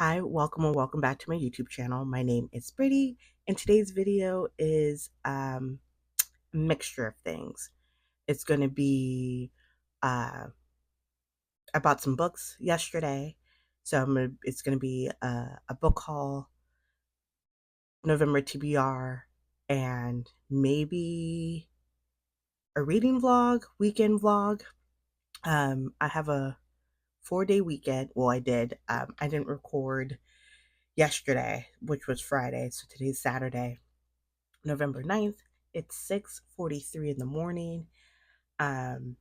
Hi, welcome and welcome back to my YouTube channel. My name is Brittany, and today's video is a mixture of things. It's going to be, I bought some books yesterday, so it's going to be a book haul, November TBR, and maybe a reading vlog, weekend vlog. I have a 4-day weekend. Well, I did. I didn't record yesterday, which was Friday, so today's Saturday, November 9th. It's 6:43 in the morning. Um,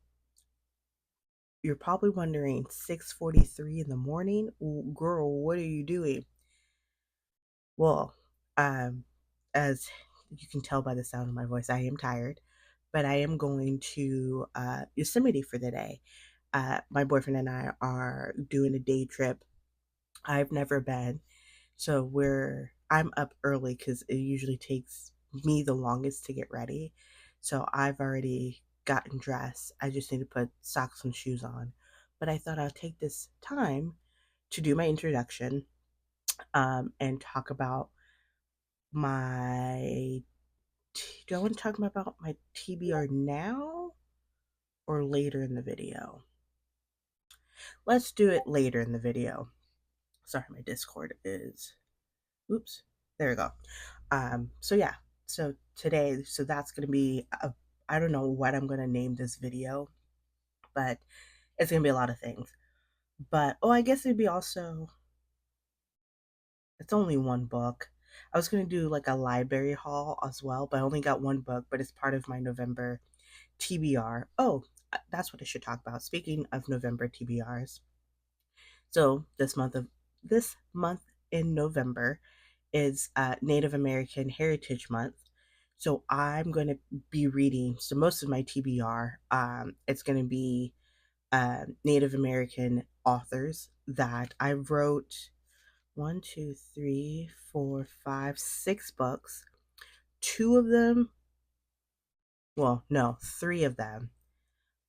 you're probably wondering, 6:43 in the morning? Girl, what are you doing? Well, um, as you can tell by the sound of my voice, I am tired, but I am going to Yosemite for the day. My boyfriend and I are doing a day trip. I've never been, so I'm up early because it usually takes me the longest to get ready. So I've already gotten dressed. I just need to put socks and shoes on. But I thought I'd take this time to do my introduction, and talk about my. Do I want to talk about my TBR now or later in the video? Let's do it later in the video. Sorry, my Discord is. Oops. There we go. So yeah, so today, so that's going to be, I don't know what I'm going to name this video, but it's going to be a lot of things. But, oh, I guess it'd be also, it's only one book. I was going to do like a library haul as well, but I only got one book, but it's part of my November TBR. Oh, that's what I should talk about. Speaking of November TBRs. So this month in November is Native American Heritage Month. So I'm going to be reading. So most of my TBR, it's going to be Native American authors that I wrote. 6 books. Two of them, well, no, three of them,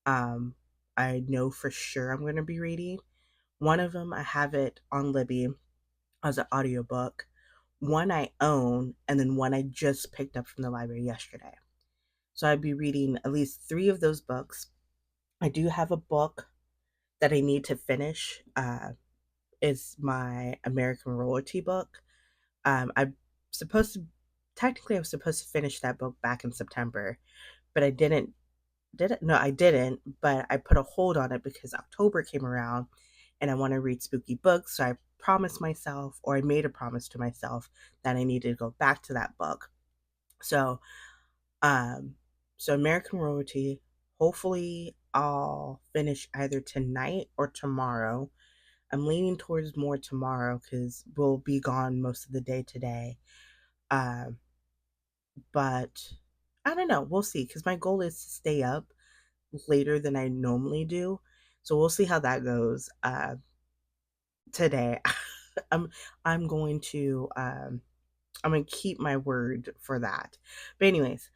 um, I know for sure I'm going to be reading. One of them, I have it on Libby as an audiobook. One I own, and then one I just picked up from the library yesterday. So I'd be reading at least three of those books. I do have a book that I need to finish. It's my American Royalty book. I'm supposed to, technically, I was supposed to finish that book back in September, but I didn't. Did it? No, I didn't. But I put a hold on it because October came around, and I want to read spooky books. So I promised myself, or I made a promise to myself, that I needed to go back to that book. So Um, so American Royalty, hopefully I'll finish either tonight or tomorrow. I'm leaning towards more tomorrow because we'll be gone most of the day today. Um, but I don't know. We'll see because my goal is to stay up later than I normally do. So we'll see how that goes today. I'm I'm going to I'm gonna keep my word for that. But anyways,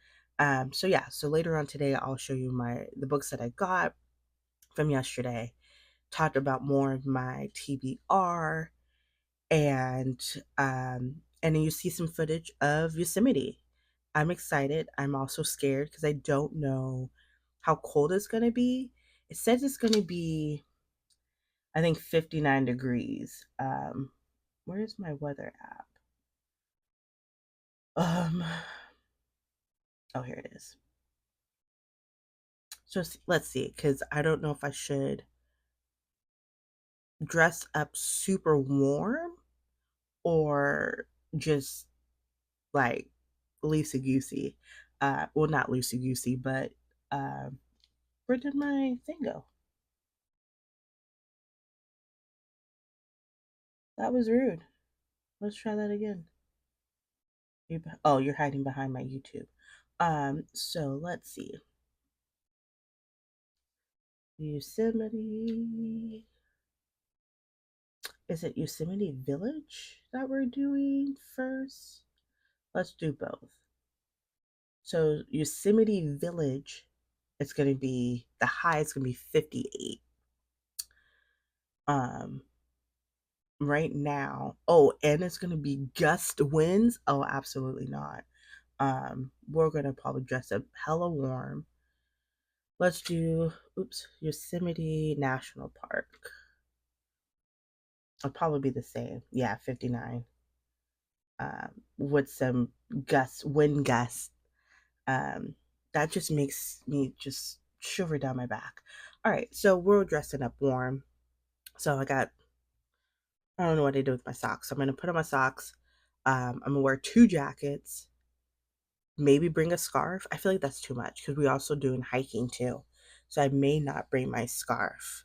so yeah, so later on today I'll show you the books that I got from yesterday, talked about more of my TBR, and and then you see some footage of Yosemite. I'm excited. I'm also scared because I don't know how cold it's gonna be. It says it's gonna be, I think, 59 degrees. Where's my weather app? Um, oh, here it is. So let's see, because I don't know if I should dress up super warm or just like loosey goosey. Well, not loosey goosey, but uh, where did my thing go? That was rude. Let's try that again. Oh, you're hiding behind my YouTube. So let's see. Yosemite. Is it Yosemite Village that we're doing first? Let's do both. So Yosemite Village, it's going to be, the high is going to be 58. Um, right now. Oh, and it's gonna be gust winds. Oh, absolutely not. We're gonna probably dress up hella warm. Let's do Yosemite National Park. It'll probably be the same. Yeah, 59. With some wind gusts. Um, that just makes me just shiver down my back. All right, so we're dressing up warm. So I don't know what I do with my socks. So I'm gonna put on my socks. I'm gonna wear two jackets. Maybe bring a scarf. I feel like that's too much because we also doing hiking too. So I may not bring my scarf,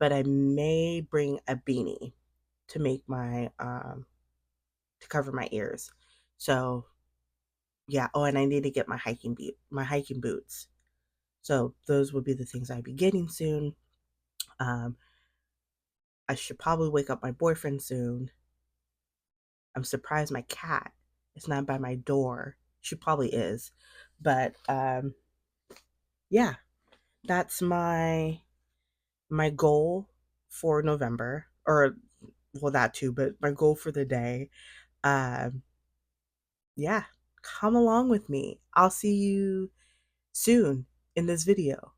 but I may bring a beanie to make my to cover my ears. So yeah. Oh, and I need to get my hiking boots. So those will be the things I'd be getting soon. Um, I should probably wake up my boyfriend soon. I'm surprised my cat is not by my door. She probably is, but yeah, that's my goal for November, or well, that too, but my goal for the day. Um, yeah, come along with me. I'll see you soon in this video.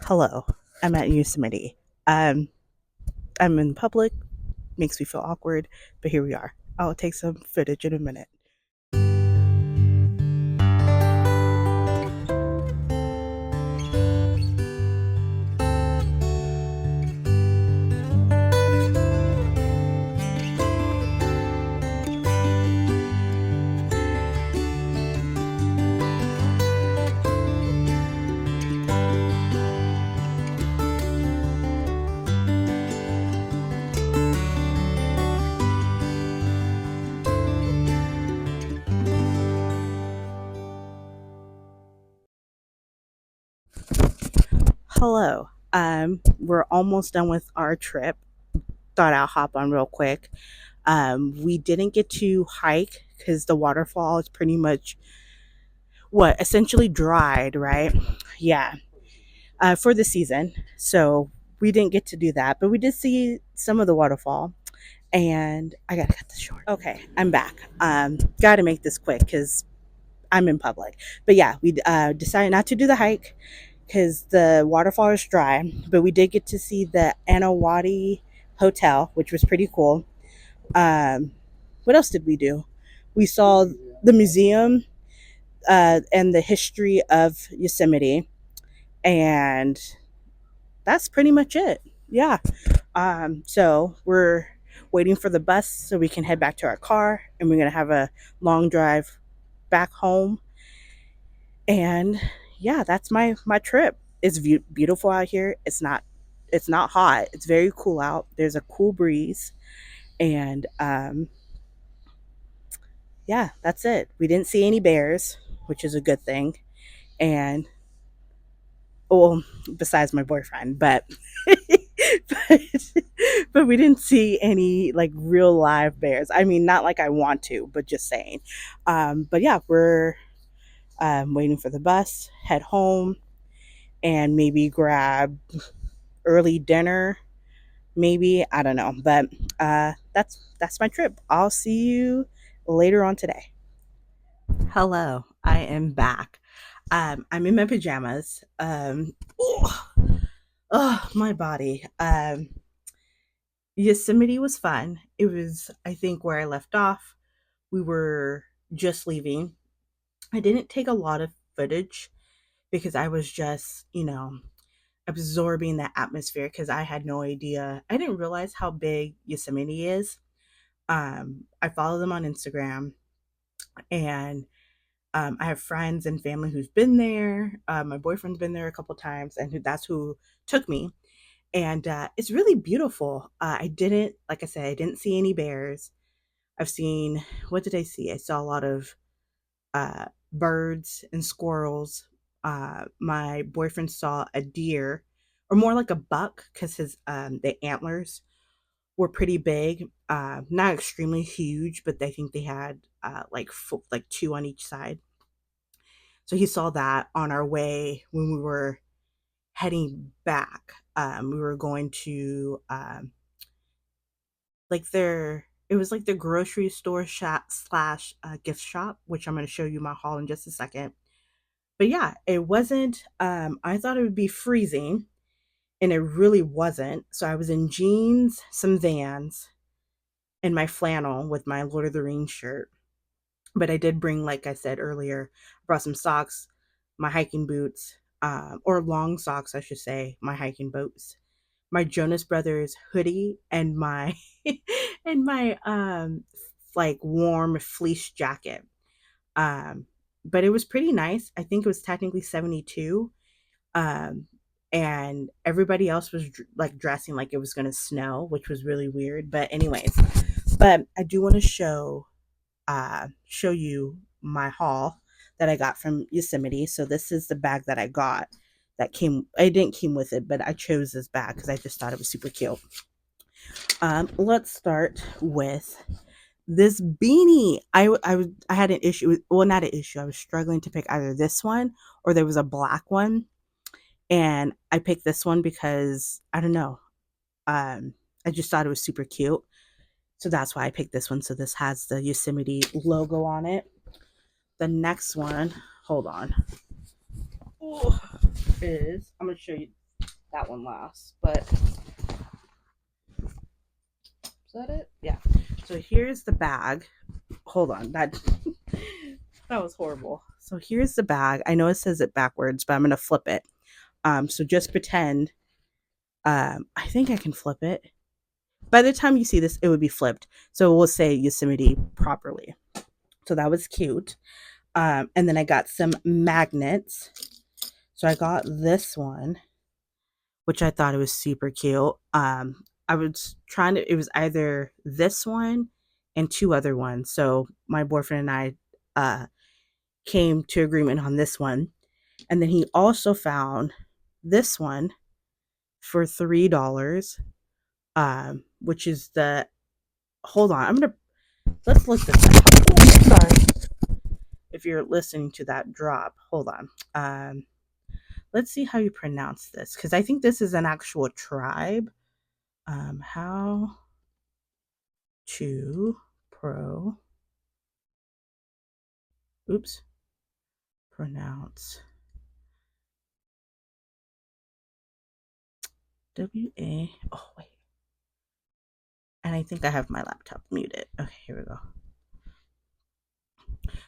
Hello, I'm at Yosemite. Um, I'm in public, makes me feel awkward, but here we are. I'll take some footage in a minute. Hello. We're almost done with our trip. Thought I'll hop on real quick. We didn't get to hike because the waterfall is pretty much what essentially dried, right? Yeah, for the season. So we didn't get to do that, but we did see some of the waterfall. And I gotta cut this short. Okay, I'm back. Gotta make this quick because I'm in public. But yeah, we decided not to do the hike because the waterfall is dry. But we did get to see the Anawati Hotel, which was pretty cool. Um, what else did we do? We saw the museum and the history of Yosemite, and that's pretty much it. Yeah. So we're waiting for the bus so we can head back to our car, and we're gonna have a long drive back home. And yeah, that's my trip. It's beautiful out here. It's not hot. It's very cool out. There's a cool breeze, and yeah, that's it. We didn't see any bears, which is a good thing. And well, besides my boyfriend, but but, but we didn't see any like real live bears. I mean, not like I want to, but just saying. But yeah, we're waiting for the bus, head home, and maybe grab early dinner. Maybe I don't know, but that's my trip. I'll see you later on today. Hello, I am back. I'm in my pajamas. Oh, my body. Yosemite was fun. It was, I think, where I left off. We were just leaving. I didn't take a lot of footage because I was just, absorbing that atmosphere because I had no idea. I didn't realize how big Yosemite is. I follow them on Instagram, and I have friends and family who's been there. My boyfriend's been there a couple times, and that's who took me. And it's really beautiful. I didn't, like I said, I didn't see any bears. I've seen, what did I see? I saw a lot of birds and squirrels. My boyfriend saw a deer, or more like a buck, because his the antlers were pretty big. Not extremely huge, but I think they had like two on each side. So he saw that on our way when we were heading back. We were going to like their it was like the grocery store shop slash gift shop, which I'm going to show you my haul in just a second. But yeah, it wasn't. I thought it would be freezing, and it really wasn't. So I was in jeans, some Vans, and my flannel with my Lord of the Rings shirt. But I did bring, like I said earlier, brought some socks, my hiking boots, or long socks, I should say, my hiking boots, my Jonas Brothers hoodie, and my and my like warm fleece jacket. Um, but it was pretty nice. I think it was technically 72. Um, and everybody else was like dressing like it was going to snow, which was really weird. But anyways, but I do want to show you my haul that I got from Yosemite. So this is the bag that I got that came. I didn't came with it, but I chose this bag because I just thought it was super cute. Let's start with this beanie. I had an issue with, well, not an issue. I was struggling to pick either this one or there was a black one, and I picked this one because I don't know. I just thought it was super cute. So that's why I picked this one. So this has the Yosemite logo on it. The next one, hold on, is I'm gonna show you. that one last, but is that it? Yeah. So here's the bag. Hold on, that that was horrible. So here's the bag. I know it says it backwards, but I'm gonna flip it. So just pretend. I think I can flip it. By the time you see this, it would be flipped. So we'll say Yosemite properly. So that was cute. And then I got some magnets. So I got this one, which I thought it was super cute. I was trying to, it was either this one and two other ones. So my boyfriend and I came to agreement on this one. And then he also found this one for $3, which is the, hold on, let's look this up. Oh, sorry. If you're listening to that drop, hold on. Let's see how you pronounce this, because I think this is an actual tribe. How to oops, pronounce W-A, oh wait. And I think I have my laptop muted. Okay, here we go.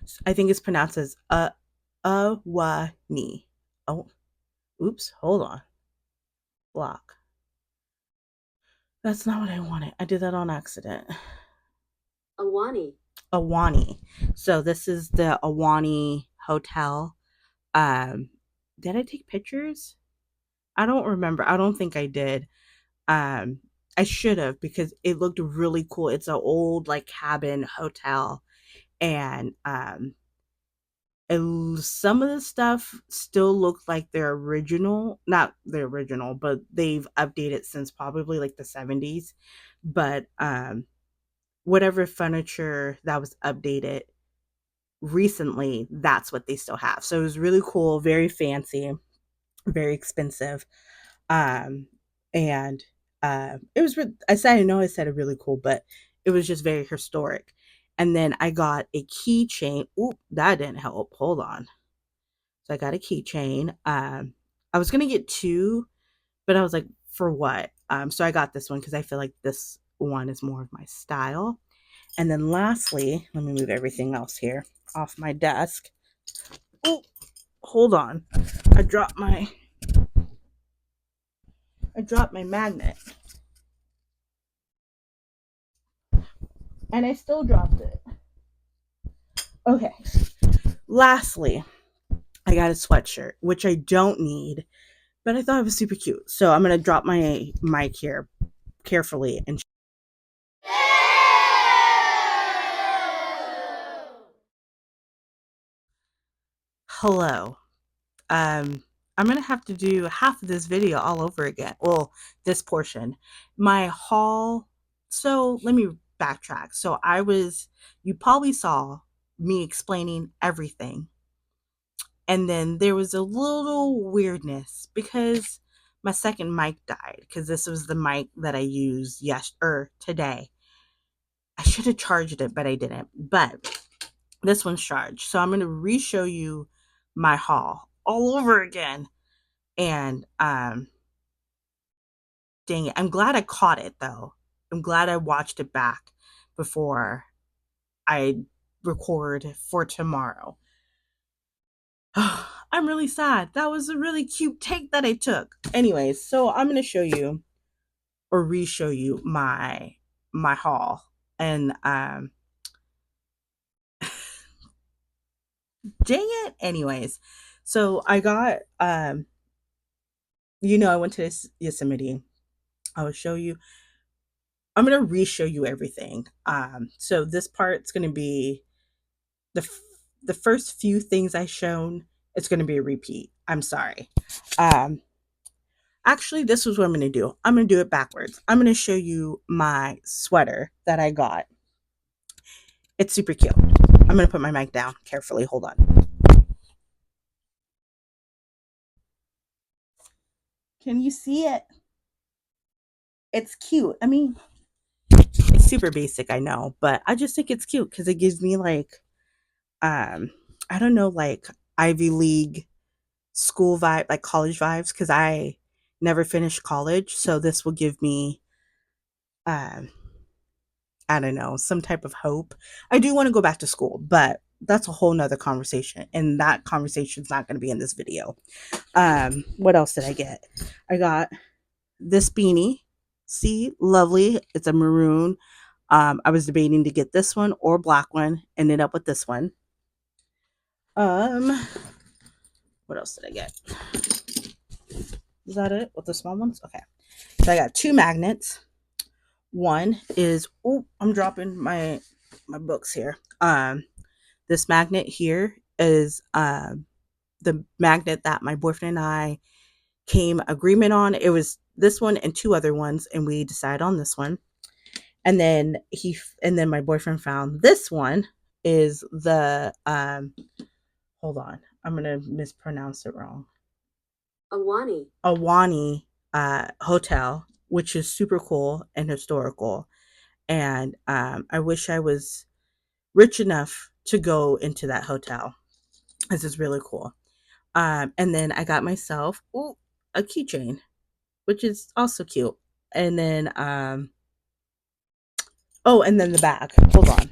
So I think it's pronounced as Awani. Oh, oops, hold on. Block. That's not what I wanted. I did that on accident. Awani. Awani. So this is the Awani Hotel. Did I take pictures? I don't remember. I don't think I did. I should have, because it looked really cool. It's an old like cabin hotel, and some of the stuff still looks like their original, not the original, but they've updated since probably like the 70s. But whatever furniture that was updated recently, that's what they still have. So it was really cool, very fancy, very expensive. Um, and it was, I know I said it really cool, but it was just very historic. And then I got a keychain. Ooh, that didn't help. Hold on. So I got a keychain. I was gonna get two, but I was like, for what? So I got this one because I feel like this one is more of my style. And then lastly, let me move everything else here off my desk. Oh, hold on. I dropped my magnet. And I still dropped it. Okay. Lastly, I got a sweatshirt, which I don't need, but I thought it was super cute. So I'm going to drop my mic here carefully and hello. I'm going to have to do half of this video all over again. Well, this portion. My haul. So let me backtrack. So you probably saw me explaining everything. And then there was a little weirdness because my second mic died, because this was the mic that I used today. I should have charged it, but I didn't. But this one's charged. So I'm going to re-show you my haul all over again. And dang it, I'm glad I caught it though. I'm glad I watched it back before I record for tomorrow. I'm really sad. That was a really cute take that I took. Anyways, so I'm going to show you or re-show you my haul. And dang it. Anyways, so I got I went to this Yosemite. I will show you. I'm going to re-show you everything. So this part's going to be the first few things I shown. It's going to be a repeat. I'm sorry. Actually, this is what I'm going to do. I'm going to do it backwards. I'm going to show you my sweater that I got. It's super cute. I'm going to put my mic down carefully. Hold on. Can you see it? It's cute. I mean, it's super basic, I know, but I just think it's cute because it gives me like, I don't know, like Ivy League school vibe, like college vibes, because I never finished college, so this will give me, um, I don't know, some type of hope. I do want to go back to school, but that's a whole nother conversation, and that conversation is not going to be in this video. What else did I get? I got this beanie. See, lovely. It's a maroon. I was debating to get this one or black one. Ended up with this one. Um, what else did I get? Is that it with the small ones? Okay. So I got two magnets. One is, oh, I'm dropping my books here. This magnet here is the magnet that my boyfriend and I came agreement on. It was this one and two other ones, and we decided on this one. And then my boyfriend found this one is the hold on, I'm gonna mispronounce it wrong. Awani. Awani hotel, which is super cool and historical. And I wish I was rich enough to go into that hotel. This is really cool. And then I got myself a keychain, which is also cute. And then oh, and then the bag. Hold on.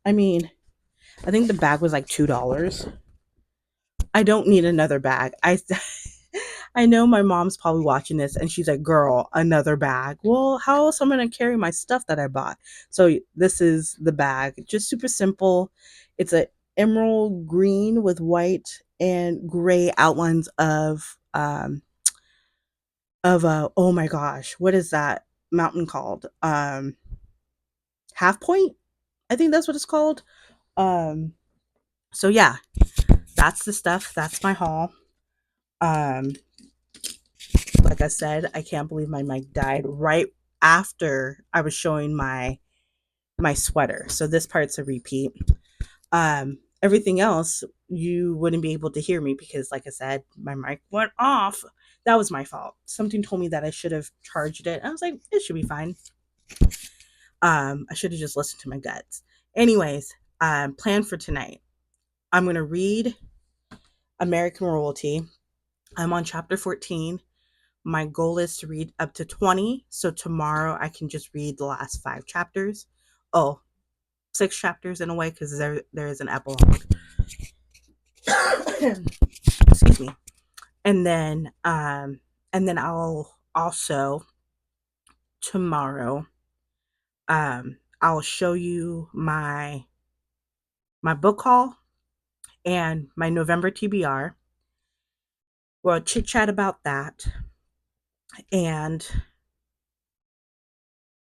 I mean, I think the bag was like $2. I don't need another bag. I know my mom's probably watching this and she's like, "Girl, another bag." Well, how else am I going to carry my stuff that I bought? So this is the bag. Just super simple. It's a emerald green with white and gray outlines of oh my gosh, what is that mountain called? Half Point? I think that's what it's called. Um so yeah, that's the stuff. That's my haul. Um like I said, I can't believe my mic died right after I was showing my sweater. So this part's a repeat. Everything else you wouldn't be able to hear me because like I said, my mic went off. That was my fault. Something told me that I should have charged it. I was like, it should be fine. I should have just listened to my guts. Anyways, plan for tonight. I'm gonna read American Royalty. I'm on chapter 14. My goal is to read up to 20. So tomorrow I can just read the last 5 chapters. Oh, 6 chapters in a way because there is an epilogue. Excuse me. And then I'll also tomorrow I'll show you my book haul and my November TBR. We'll chit chat about that. And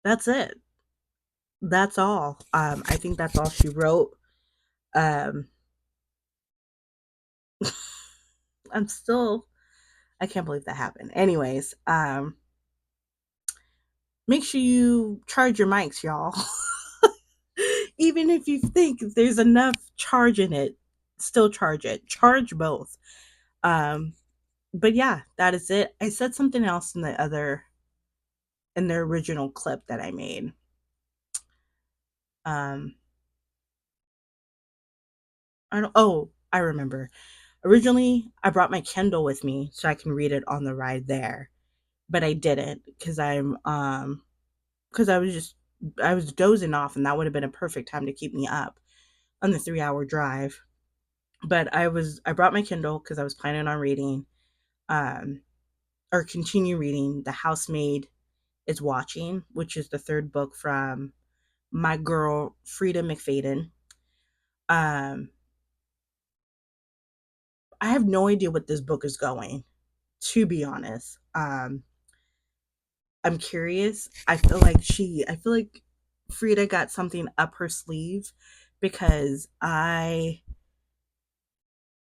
that's it. That's all. I think that's all she wrote. Um, I'm still, I can't believe that happened. Anyways, make sure you charge your mics, y'all. Even if you think there's enough charge in it, still charge it. Charge both. Um, but yeah, that is it. I said something else in the original clip that I made. Um, I remember. Originally, I brought my Kindle with me so I can read it on the ride there, but I didn't because I was dozing off, and that would have been a perfect time to keep me up on the 3 hour drive. But I brought my Kindle because I was planning on reading, um, or continue reading The Housemaid is Watching, which is the third book from my girl Frida McFadden. Um, I have no idea what this book is going, to be honest. I'm curious. I feel like Frida got something up her sleeve because I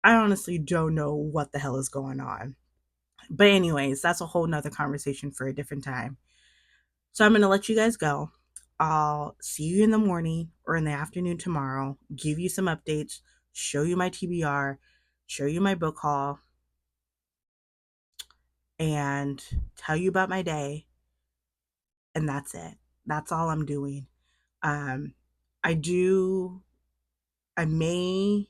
honestly don't know what the hell is going on. But anyways, that's a whole nother conversation for a different time. So I'm gonna let you guys go. I'll see you in the morning or in the afternoon tomorrow, give you some updates, show you my TBR, show you my book haul, and tell you about my day. And that's it. That's all I'm doing. Um, I do, I may,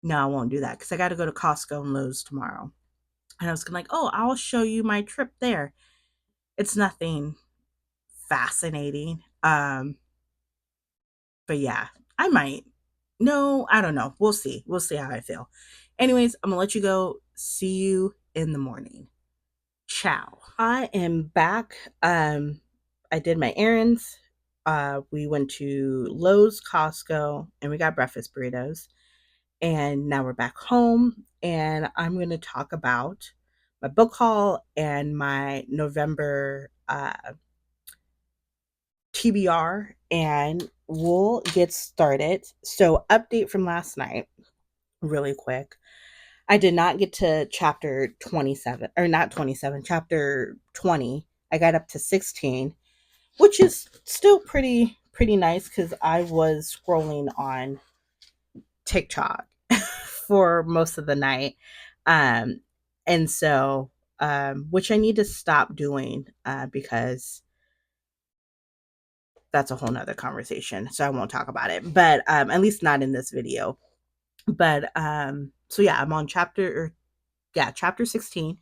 no, I won't do that because I got to go to Costco and Lowe's tomorrow. And I was gonna like, oh, I'll show you my trip there. It's nothing fascinating. But yeah, I might. No, I don't know. We'll see. We'll see how I feel. Anyways, I'm gonna let you go. See you in the morning. Ciao. I am back. I did my errands. We went to Lowe's, Costco, and we got breakfast burritos. And now we're back home, and I'm going to talk about my book haul and my November TBR, and we'll get started. So, update from last night, really quick. I did not get to chapter 27, or not 27, chapter 20. I got up to 16, which is still pretty nice because I was scrolling on TikTok for most of the night. Um, and so, which I need to stop doing because that's a whole nother conversation. So I won't talk about it, but at least not in this video. But so yeah, I'm on chapter 16.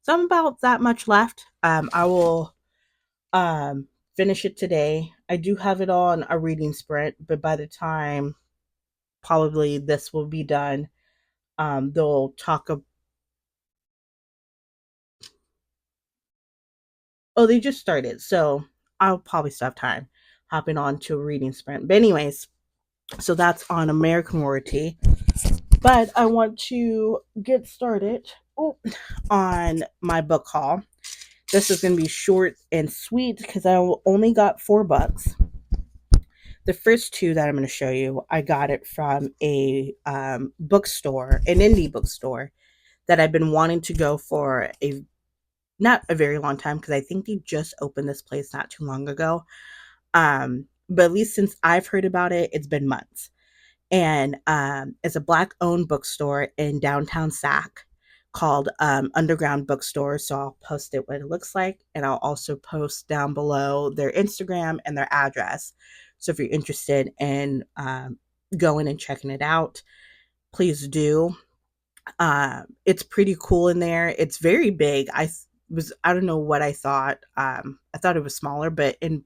So I'm about that much left. I will um, finish it today. I do have it on a reading sprint, but by the time probably this will be done, they'll talk about. Oh, they just started, so I'll probably still have time hopping on to a reading sprint. But anyways, so that's on American Royalty. But I want to get started on my book haul. This is going to be short and sweet because I only got $4. The first two that I'm going to show you, I got it from a bookstore, an indie bookstore that I've been wanting to go for a not a very long time because I think they just opened this place not too long ago. But at least since I've heard about it, it's been months. And it's a Black owned bookstore in downtown Sac called Underground Bookstore. So I'll post it what it looks like. And I'll also post down below their Instagram and their address. So if you're interested in going and checking it out, please do. It's pretty cool in there. It's very big. I don't know what I thought. I thought it was smaller, but in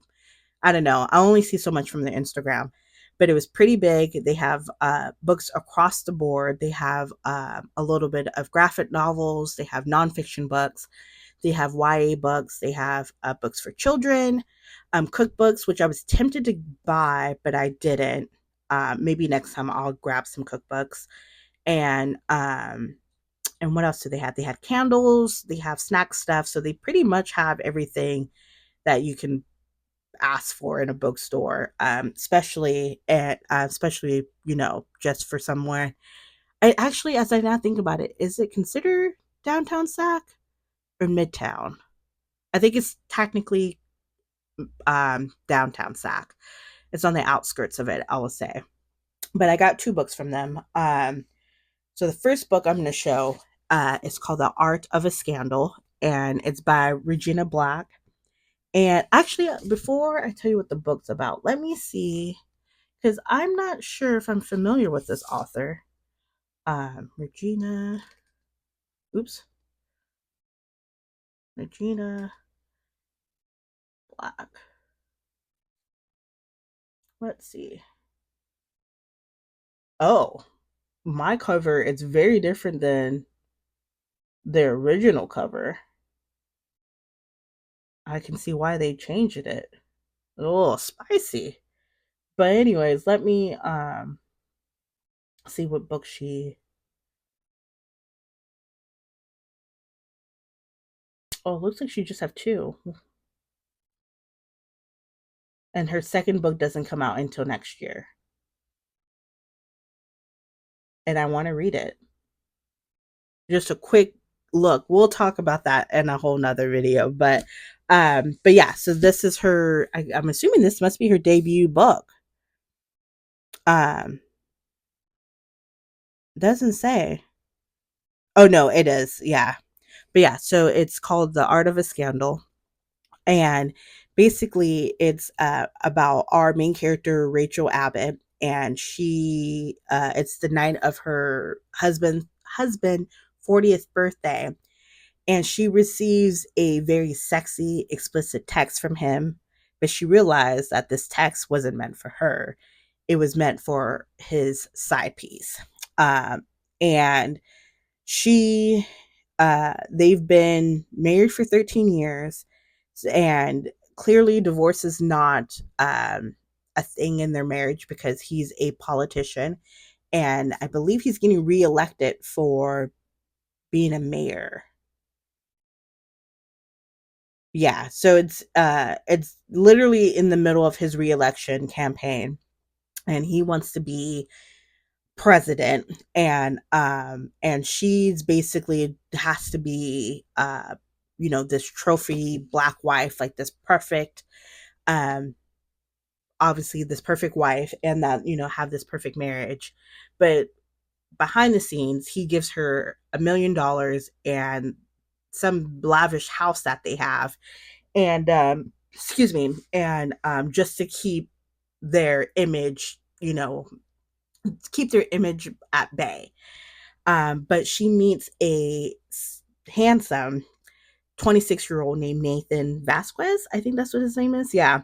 I don't know. I only see so much from the Instagram, but it was pretty big. They have books across the board. They have a little bit of graphic novels. They have nonfiction books. They have YA books. They have books for children, cookbooks, which I was tempted to buy, but I didn't. Maybe next time I'll grab some cookbooks. And and what else do they have? They have candles. They have snack stuff. So they pretty much have everything that you can ask for in a bookstore, especially just for somewhere. I actually, as I now think about it, is it considered downtown Sac or Midtown? I think it's technically downtown Sac. It's on the outskirts of it, I will say. But I got two books from them. So the first book I'm going to show is called The Art of a Scandal, and it's by Regina Black. And actually, before I tell you what the book's about, let me see, because I'm not sure if I'm familiar with this author. Regina, oops, Regina Black. Let's see. Oh, my cover, it's very different than the original cover. I can see why they changed it. Oh, spicy. But anyways, let me see what book she. Oh, it looks like she just have two. And her second book doesn't come out until next year. And I want to read it. Just a quick look. We'll talk about that in a whole nother video. But yeah, so this is her. I'm assuming this must be her debut book. Um, doesn't say. Oh no, it is. Yeah, but yeah, so it's called The Art of a Scandal, and basically it's about our main character Rachel Abbott, and she, it's the night of her husband 40th birthday, and she receives a very sexy, explicit text from him. But she realized that this text wasn't meant for her, it was meant for his side piece. And she, they've been married for 13 years, and clearly divorce is not a thing in their marriage because he's a politician. And I believe he's getting reelected for being a mayor. Yeah, so it's literally in the middle of his reelection campaign, and he wants to be president. And she's basically has to be this trophy black wife, like this perfect, um obviously this perfect wife, and that have this perfect marriage. But behind the scenes, he gives her $1 million and some lavish house that they have, and excuse me, and just to their image, keep their image at bay. But she meets a handsome 26-year-old named Nathan Vasquez. I think that's what his name is. Yeah.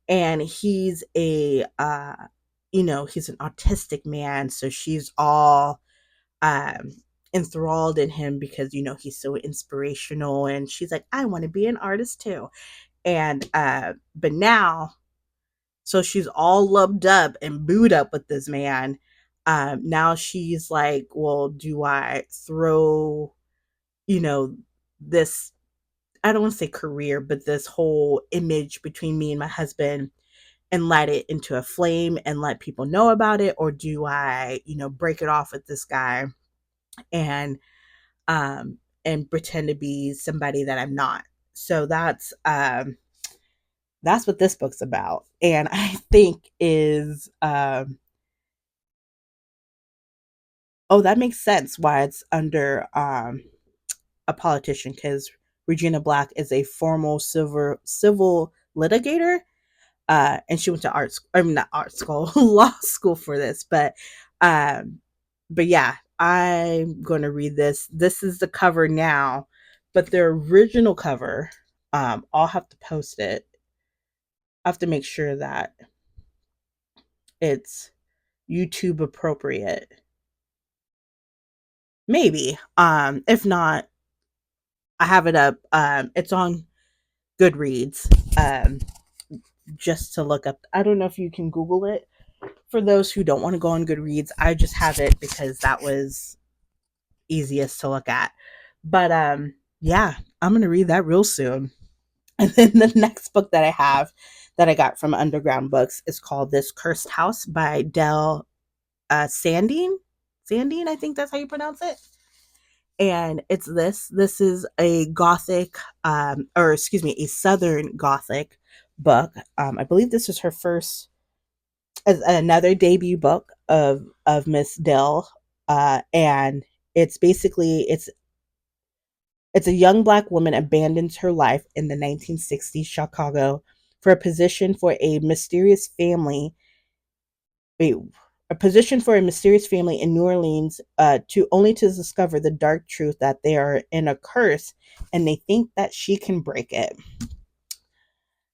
And he's he's an autistic man. So she's all um, enthralled in him because, he's so inspirational. And she's like, I want to be an artist too. And, but now, so she's all loved up and booed up with this man. Now she's like, well, do I throw, you know, this, I don't want to say career, but this whole image between me and my husband and light it into a flame and let people know about it? Or do I, break it off with this guy and, um, and pretend to be somebody that I'm not? So that's what this book's about. And I think is, oh, that makes sense why it's under a politician, because Regina Black is a formal civil litigator, and she went to I mean not art school, law school for this. Um, but yeah, I'm going to read this. This is the cover now, but the original cover, I'll have to post it. I have to make sure that it's YouTube appropriate. Maybe. If not, I have it up. It's on Goodreads. Just to look up. I don't know if you can Google it. For those who don't want to go on Goodreads, I just have it because that was easiest to look at. But yeah, I'm gonna read that real soon. And then the next book that I have that I got from Underground Books is called This Cursed House by Dell Sandine. Sandine, I think that's how you pronounce it. And it's this is a gothic, or excuse me, a southern gothic book. I believe this is her first, another debut book of Miss Dell. And it's basically it's a young black woman abandons her life in the 1960s Chicago for a position for a mysterious family. Wait, a position for a mysterious family in New Orleans, to only to discover the dark truth that they are in a curse, and they think that she can break it.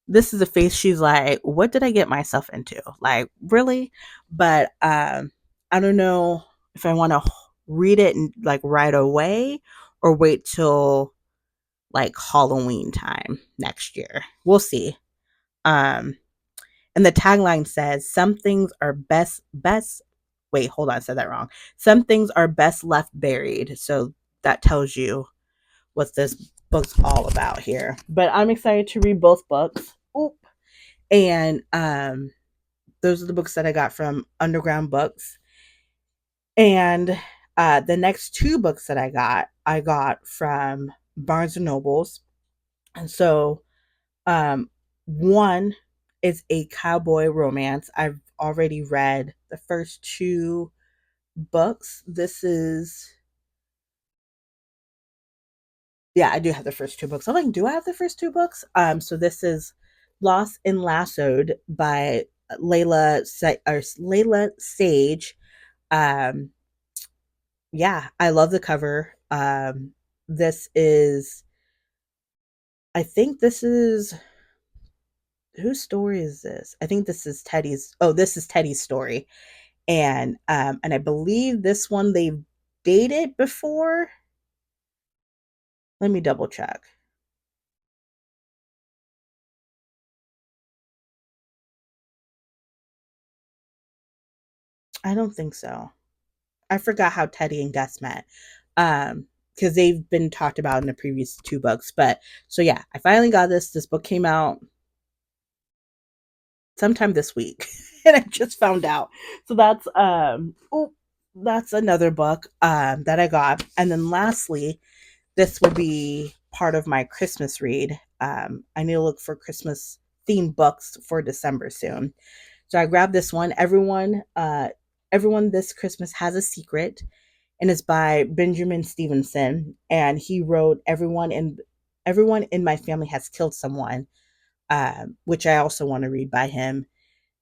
This is a face she's like, what did I get myself into? Like, really? But I don't know if I want to read it like right away or wait till like Halloween time next year. We'll see. Um, and the tagline says, "Some things are best." Wait, hold on, I said that wrong. Some things are best left buried. So that tells you what this book's all about here. But I'm excited to read both books. Oop. And those are the books that I got from Underground Books. And the next two books that I got from Barnes and Nobles. And so Um, one is a cowboy romance. I've already read the first two books. This is, yeah, I do have the first two books. I'm like, do I have the first two books? So this is Lost and Lassoed by Layla Sage. Um, yeah, I love the cover. this is, I think this is, whose story is this? I think this is Teddy's. Oh, this is Teddy's story. And I believe this one they've dated before. Let me double check. I don't think so. I forgot how Teddy and Gus met. Because they've been talked about in the previous two books. But so yeah, I finally got this. This book came out sometime this week. And I just found out. So that's another book that I got. And then lastly, this will be part of my Christmas read. I need to look for Christmas themed books for December soon. So I grabbed this one. Everyone this Christmas has a secret, and it's by Benjamin Stevenson. And he wrote everyone in my family has killed someone, which I also want to read by him.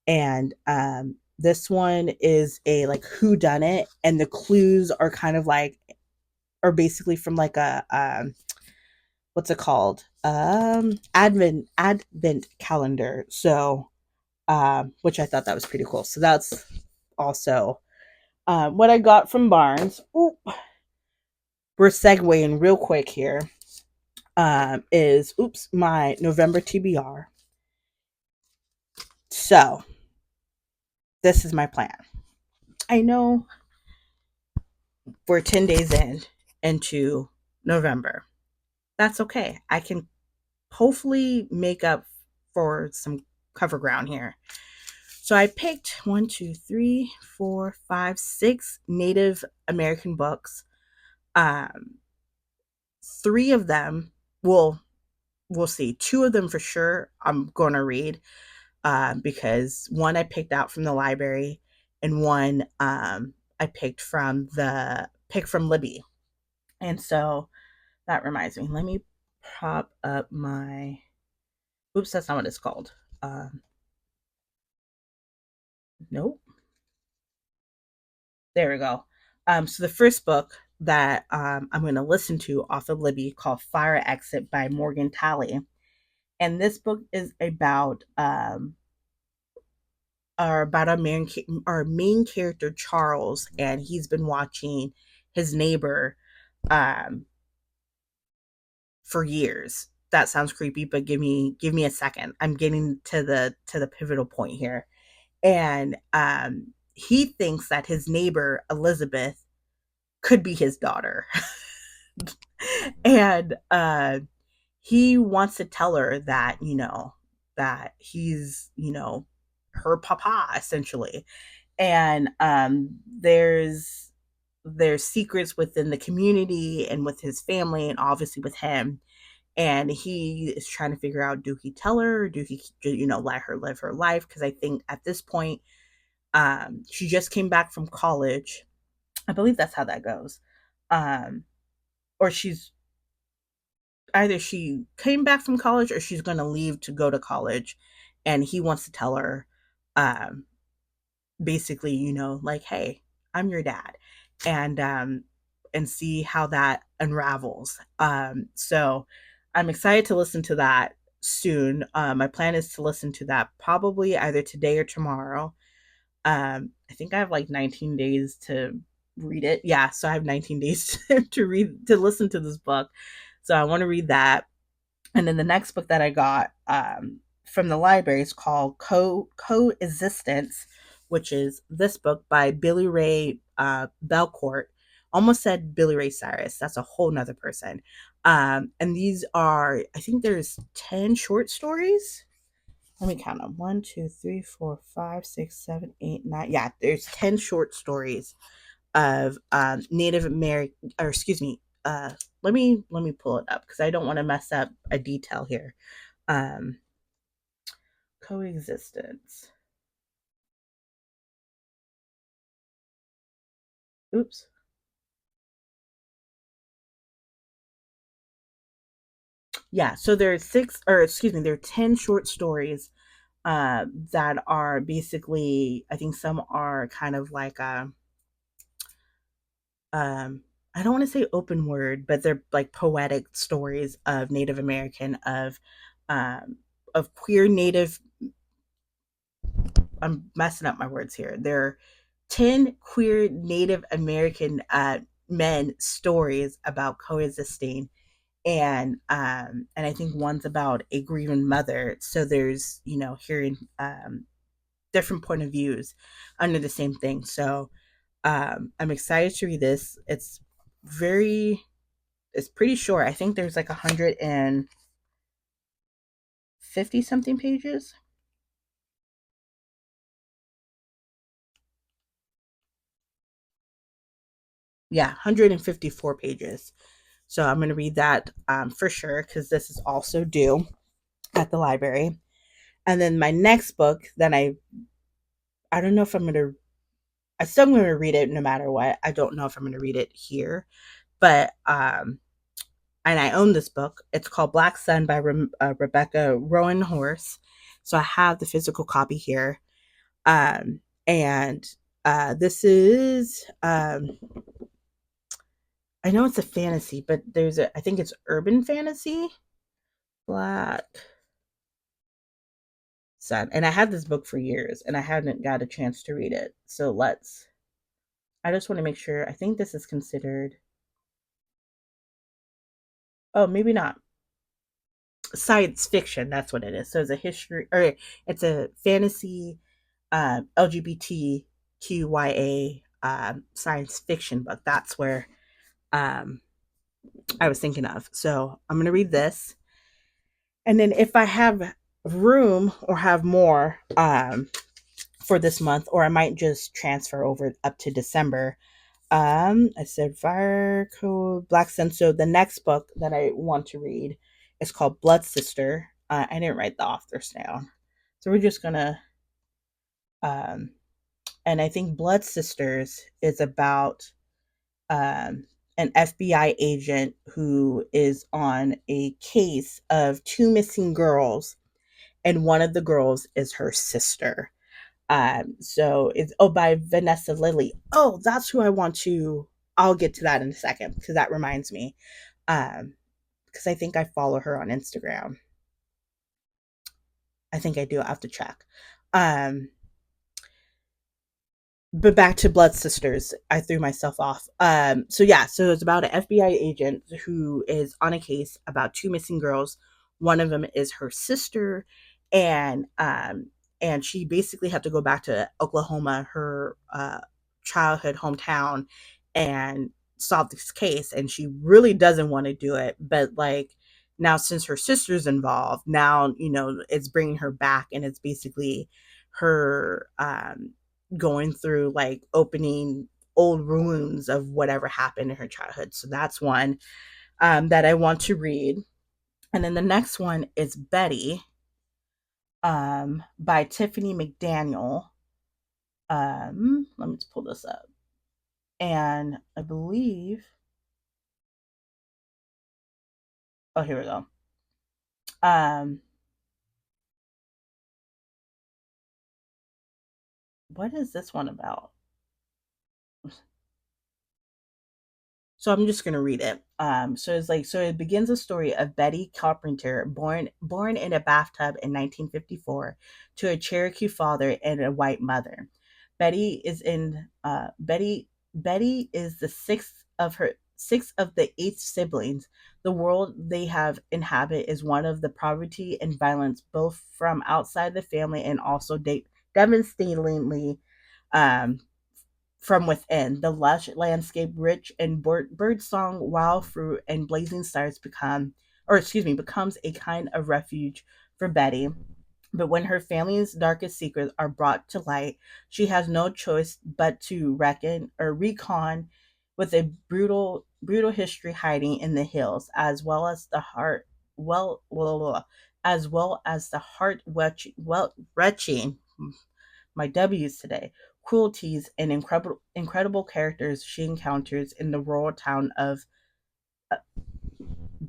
And this one is a like who done it, and the clues are kind of like are basically from like a what's it called, advent calendar. So which I thought that was pretty cool. So that's also what I got from Barnes. Ooh, we're segueing real quick here. Is oops my November TBR. So this is my plan. I know we're 10 days into November. That's okay. I can hopefully make up for some cover ground here. So I picked one, two, three, four, five, six Native American books. Um, Three of them, well, we'll see. Two of them for sure I'm going to read because one I picked out from the library, and one I picked from Libby. And so that reminds me. Let me prop up my. Oops, that's not what it's called. Nope. There we go. So the first book that I'm going to listen to off of Libby called Fire Exit by Morgan Talley. And this book is about our main character Charles, and he's been watching his neighbor um, for years. That sounds creepy, but give me a second. I'm getting to the pivotal point here. And he thinks that his neighbor Elizabeth could be his daughter. And he wants to tell her that, that he's, her papa essentially. And there's secrets within the community and with his family and obviously with him. And he is trying to figure out, do he tell her, or do he let her live her life? Because I think at this point she just came back from college. I believe that's how that goes. um or she came back from college, or she's going to leave to go to college, and he wants to tell her um basically, like, hey, I'm your dad. And see how that unravels. So I'm excited to listen to that soon. My plan is to listen to that probably either today or tomorrow. I think I have like 19 days to read it. Yeah, so I have 19 days to listen to this book. So I want to read that. And then the next book that I got from the library is called Coexistence, which is this book by Billy Ray Belcourt. Almost said Billy Ray Cyrus. That's a whole nother person. And these are, I think there's 10 short stories. Let me count them. One, two, three, four, five, six, seven, eight, nine. Yeah, there's 10 short stories of Native American, or excuse me, let me pull it up because I don't want to mess up a detail here. Um, Coexistence. Oops. Yeah, so there are there are 10 short stories that are basically, I think some are kind of like um I don't want to say open word, but they're like poetic stories of Native American, um, of queer Native. I'm messing up my words here. They're 10 queer Native American men stories about coexisting, and I think one's about a grieving mother. So there's hearing different point of views under the same thing. So I'm excited to read this. Very it's pretty short. I think there's like 150 something pages. Yeah, 154 pages. So I'm going to read that for sure because this is also due at the library. And then my next book that I don't know if I'm going to I still going to read it no matter what. I don't know if I'm going to read it here, but and I own this book. It's called Black Sun by Rebecca Rowan Horse. So I have the physical copy here. And this is I know it's a fantasy, but I think it's urban fantasy. Black Sun. And I had this book for years and I hadn't got a chance to read it. So I just want to make sure. I think this is considered, oh, maybe not. Science fiction, that's what it is. So it's a history, or it's a fantasy, LGBTQIA science fiction book. That's where um, I was thinking of. So I'm going to read this. And then if I have room or have more for this month, or I might just transfer over up to December. I said Fire Code Black Sun. So the next book that I want to read is called Blood Sister. I didn't write the authors down. So we're just gonna um and I think Blood Sisters is about um an FBI agent who is on a case of two missing girls, and one of the girls is her sister. So it's by Vanessalillie. Oh, that's who I want to. I'll get to that in a second because that reminds me. Because I think I follow her on Instagram. I think I do. I have to check. Um, but back to Blood Sisters. I threw myself off. So yeah, so it's about an FBI agent who is on a case about two missing girls. One of them is her sister, and and she basically had to go back to Oklahoma, her childhood hometown, and solve this case. And she really doesn't want to do it, but like now since her sister's involved, now it's bringing her back, and it's basically her going through like opening old wounds of whatever happened in her childhood. So that's one that I want to read. And then the next one is Betty by Tiffany McDaniel. Let me just pull this up. And I believe, oh, here we go. Um, what is this one about? So I'm just gonna read it. So it begins a story of Betty Carpenter, born in a bathtub in 1954 to a Cherokee father and a white mother. Betty is in Betty is the sixth of the eight siblings. The world they have inhabit is one of the poverty and violence, both from outside the family and also devastatingly um, from within. The lush landscape, rich in bird song, wild fruit, and blazing stars becomes a kind of refuge for Betty. But when her family's darkest secrets are brought to light, she has no choice but to reckon or recon with a brutal history hiding in the hills, as well as the heart well, well, well as well as the heart wrenching my W's today, cruelties, and incredible characters she encounters in the rural town of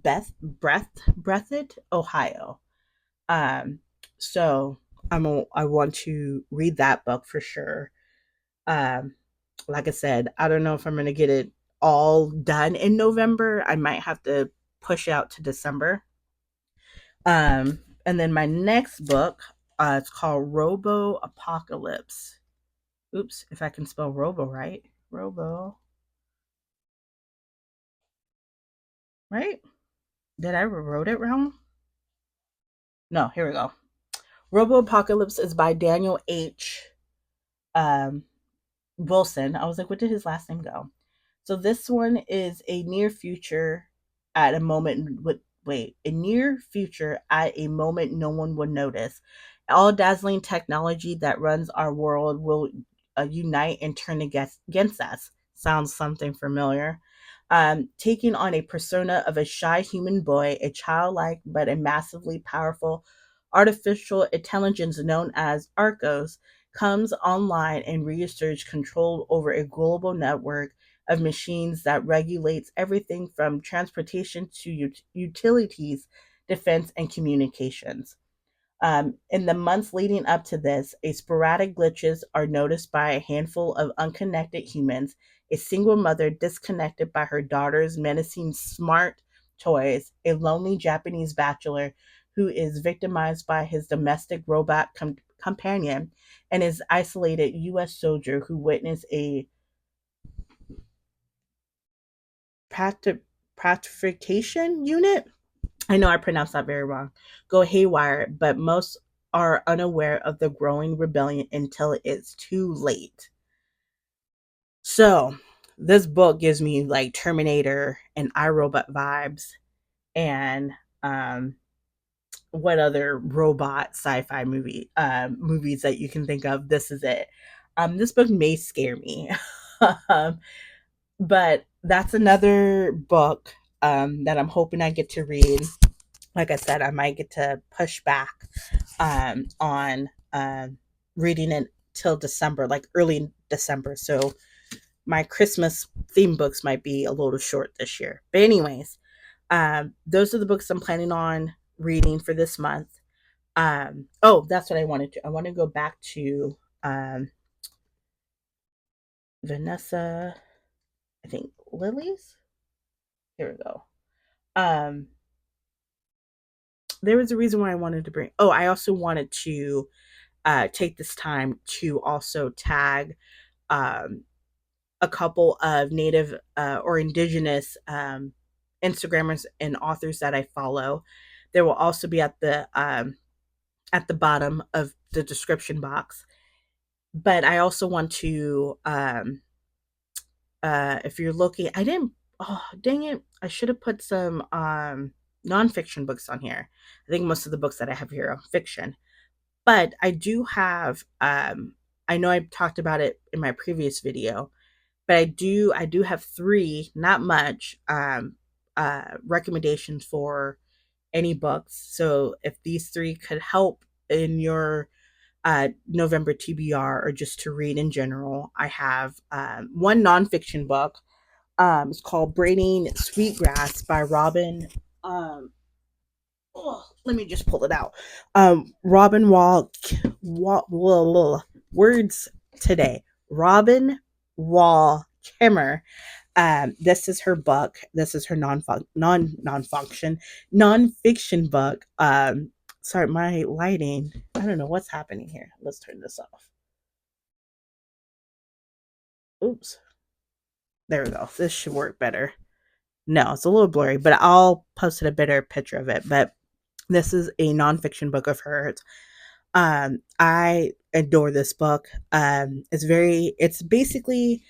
Breathitt, Ohio. Um, so I want to read that book for sure. Um, like I said, I don't know if I'm gonna get it all done in November. I might have to push it out to December. And then my next book, it's called Robo Apocalypse. Oops, if I can spell Robo right. Robo, right? Did I wrote it wrong? No, here we go. Robo Apocalypse is by Daniel H. Um, Wilson. I was like, what did his last name go? So this one is a near future at a moment with wait, a near future at a moment no one would notice. All dazzling technology that runs our world will unite and turn against us. Sounds something familiar. Taking on a persona of a shy human boy, a childlike but a massively powerful artificial intelligence known as Arcos comes online and reasserts control over a global network of machines that regulates everything from transportation to utilities, defense, and communications. In the months leading up to this, a sporadic glitches are noticed by a handful of unconnected humans, a single mother disconnected by her daughter's menacing smart toys, a lonely Japanese bachelor who is victimized by his domestic robot companion, and his isolated U.S. soldier who witnessed a pacification unit. I know I pronounced that very wrong. Go haywire, but most are unaware of the growing rebellion until it's too late. So, this book gives me like Terminator and iRobot vibes, and um, what other robot sci-fi movies that you can think of. This is it. This book may scare me, um, but that's another book that I'm hoping I get to read. Like I said, I might get to push back on reading it till December, like early December. So my Christmas theme books might be a little short this year. But anyways, those are the books I'm planning on reading for this month. Oh, that's what I wanted to. I want to go back to Vanessa. I think Lily's. Here we go. Um, there was a reason why I wanted to bring. Oh, I also wanted to take this time to also tag um, a couple of native or indigenous Instagrammers and authors that I follow. There will also be at the bottom of the description box. But I also want to, if you're looking, I didn't. Oh, dang it! I should have put some nonfiction books on here. I think most of the books that I have here are fiction, but I do have. I know I talked about it in my previous video, but I do have three, not much, recommendations for any books. So if these three could help in your November TBR or just to read in general, I have one nonfiction book. It's called Braiding Sweetgrass by Robin. Um, oh, let me just pull it out. Robin words today. Robin Wall Kimmer. This is her book. This is her nonfiction book. Sorry, my lighting. I don't know what's happening here. Let's turn this off. Oops. There we go. This should work better. No, it's a little blurry, but I'll post a better picture of it. But this is a nonfiction book of hers. I adore this book. It's basically,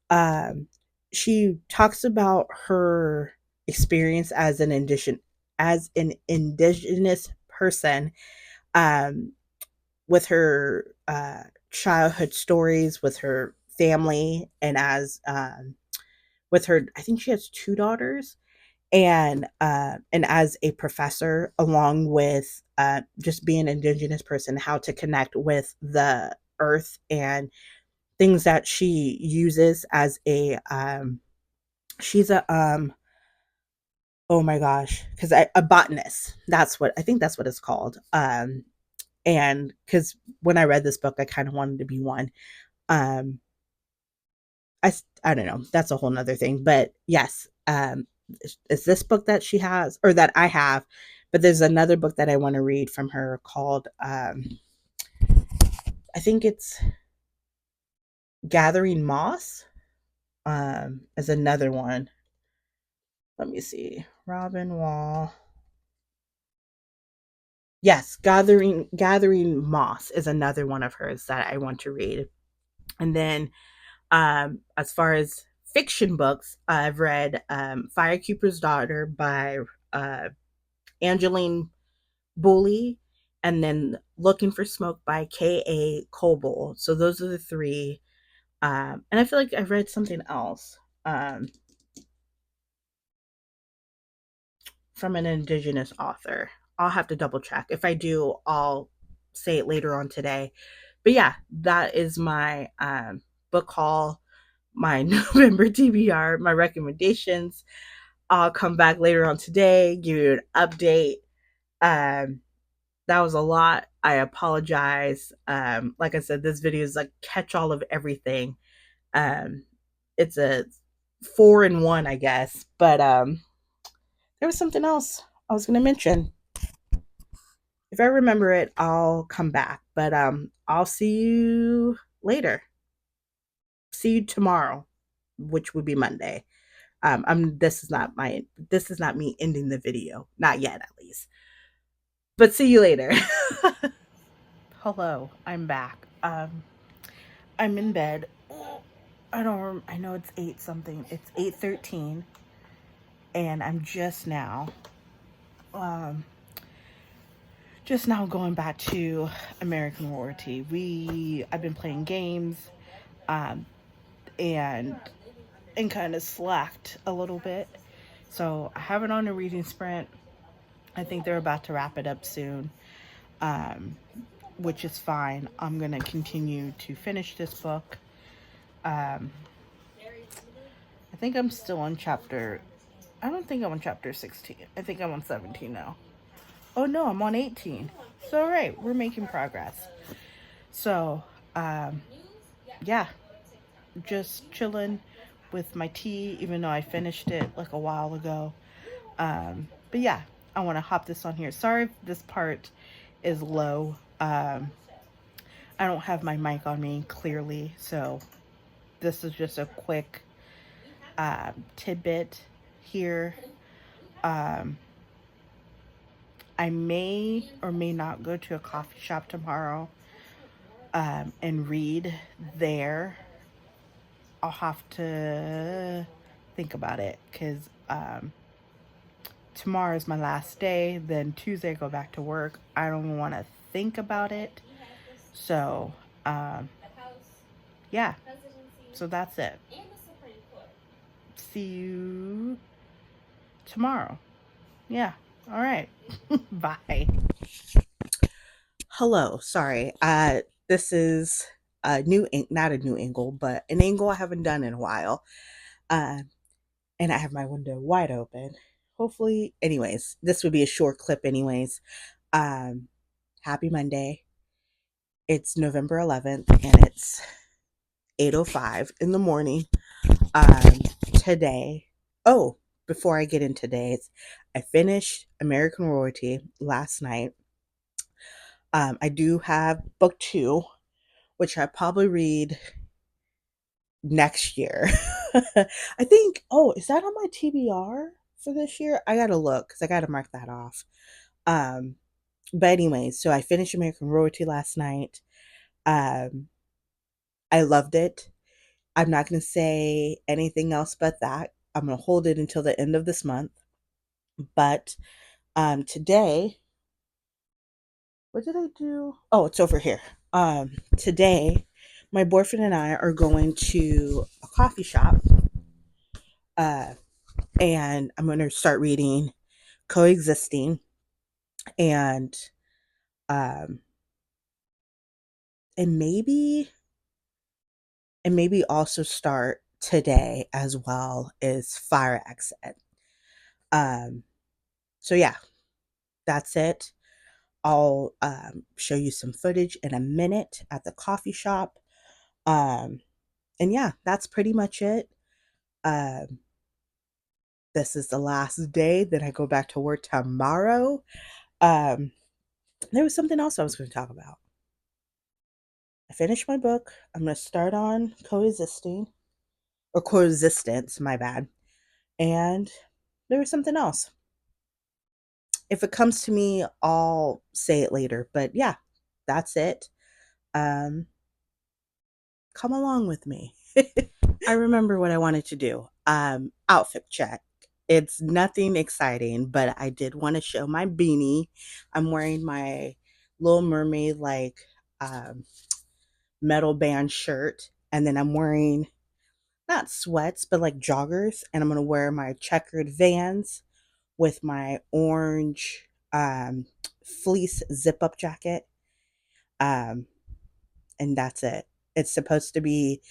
um, she talks about her experience as an indigenous person, um, with her childhood stories, with her family, and as with her, I think she has two daughters, and as a professor, along with just being an indigenous person, how to connect with the earth and things that she uses as a she's a oh my gosh, because a botanist, that's what I think, that's what it's called. And because when I read this book, I kind of wanted to be one. um I don't know. That's a whole nother thing. But yes, it's this book that she has or that I have, but there's another book that I want to read from her called I think it's Gathering Moss. Is another one. Let me see. Robin Wall. Yes, Gathering Moss is another one of hers that I want to read. And then as far as fiction books, I've read Firekeeper's Daughter by uh, Angeline Bully, and then Looking for Smoke by K.A. Coble. So those are the three. And I feel like I've read something else from an indigenous author. I'll have to double check. If I do, I'll say it later on today. But yeah, that is my book haul, my November TBR, my recommendations. I'll come back later on today, give you an update. Um, that was a lot. I apologize. Like I said, this video is like catch all of everything. Um, it's a 4 in 1, I guess. But there was something else I was going to mention. If I remember it, I'll come back. But I'll see you later. See you tomorrow, which would be Monday. This is not me ending the video. Not yet, at least. But see you later. Hello, I'm back. I'm in bed. I know it's 8 something. It's 8:13 and I'm um just now going back to American Royalty. I've been playing games um and kind of slacked a little bit. So I have it on a reading sprint. I think they're about to wrap it up soon. Um which is fine. I'm going to continue to finish this book. Um I think I'm still on chapter I don't think I'm on chapter 16. I think I'm on 17 now. Oh no, I'm on 18. So, all right, we're making progress. So, um, yeah, just chilling with my tea, even though I finished it like a while ago. But yeah, I want to hop this on here. Sorry if this part is low. I don't have my mic on me clearly, so this is just a quick tidbit here. Um, I may or may not go to a coffee shop tomorrow and read there. I'll have to think about it because tomorrow is my last day. Then Tuesday, I go back to work. I don't want to think about it. So, um, yeah. So that's it. See you tomorrow. Yeah. All right. Bye. Hello. Sorry. This is not a new angle, but an angle I haven't done in a while. Uh, and I have my window wide open. Hopefully, anyways, this would be a short clip, anyways. Um, Happy Monday. It's November 11th, and it's 8:05 in the morning. Um, Today. Oh, before I get into today's, I finished American Royalty last night. I do have book 2, which I probably read next year. I think, oh, is that on my TBR for this year? I gotta look because I gotta mark that off. Um, but anyways, so I finished American Royalty last night. Um, I loved it. I'm not gonna say anything else but that. I'm gonna hold it until the end of this month. But today, what did I do? Oh, it's over here. Today, my boyfriend and I are going to a coffee shop. Uh, and I'm going to start reading Coexisting and um and maybe also start today as well as Fire Exit. Um so yeah, that's it. I'll show you some footage in a minute at the coffee shop. Um And yeah, that's pretty much it. Um, this is the last day. Then I go back to work tomorrow. Um, there was something else I was going to talk about. I finished my book. I'm going to start on coexisting or coexistence, my bad. And there was something else. If it comes to me, I'll say it later. But yeah, that's it. Um, come along with me. I remember what I wanted to do. Outfit check. It's nothing exciting, but I did want to show my beanie. I'm wearing my Little Mermaid um, metal band shirt, and then I'm wearing not sweats, but like joggers, and I'm gonna wear my checkered Vans with my orange fleece zip up jacket. Um, and that's it. It's supposed to be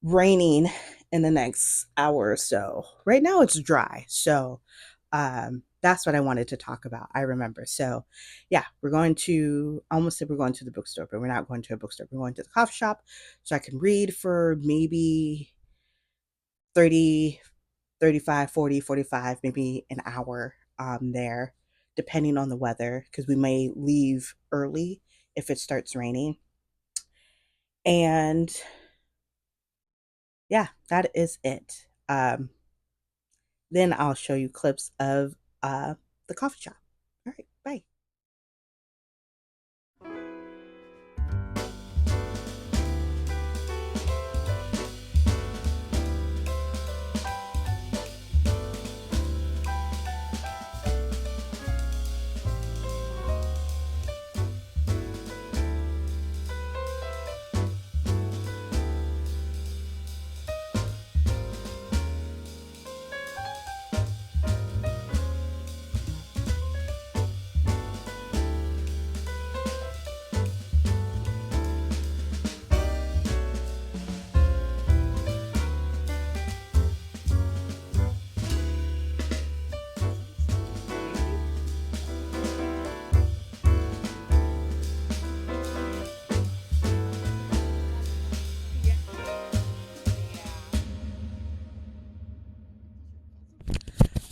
raining in the next hour or so. Right now it's dry. So that's what I wanted to talk about. I remember. So yeah, we're going to almost said we're going to the bookstore, but we're not going to a bookstore. We're going to the coffee shop so I can read for maybe 30, 35, 40, 45, maybe an hour there, depending on the weather, because we may leave early if it starts raining. And yeah, that is it. Then I'll show you clips of the coffee shop. All right, bye.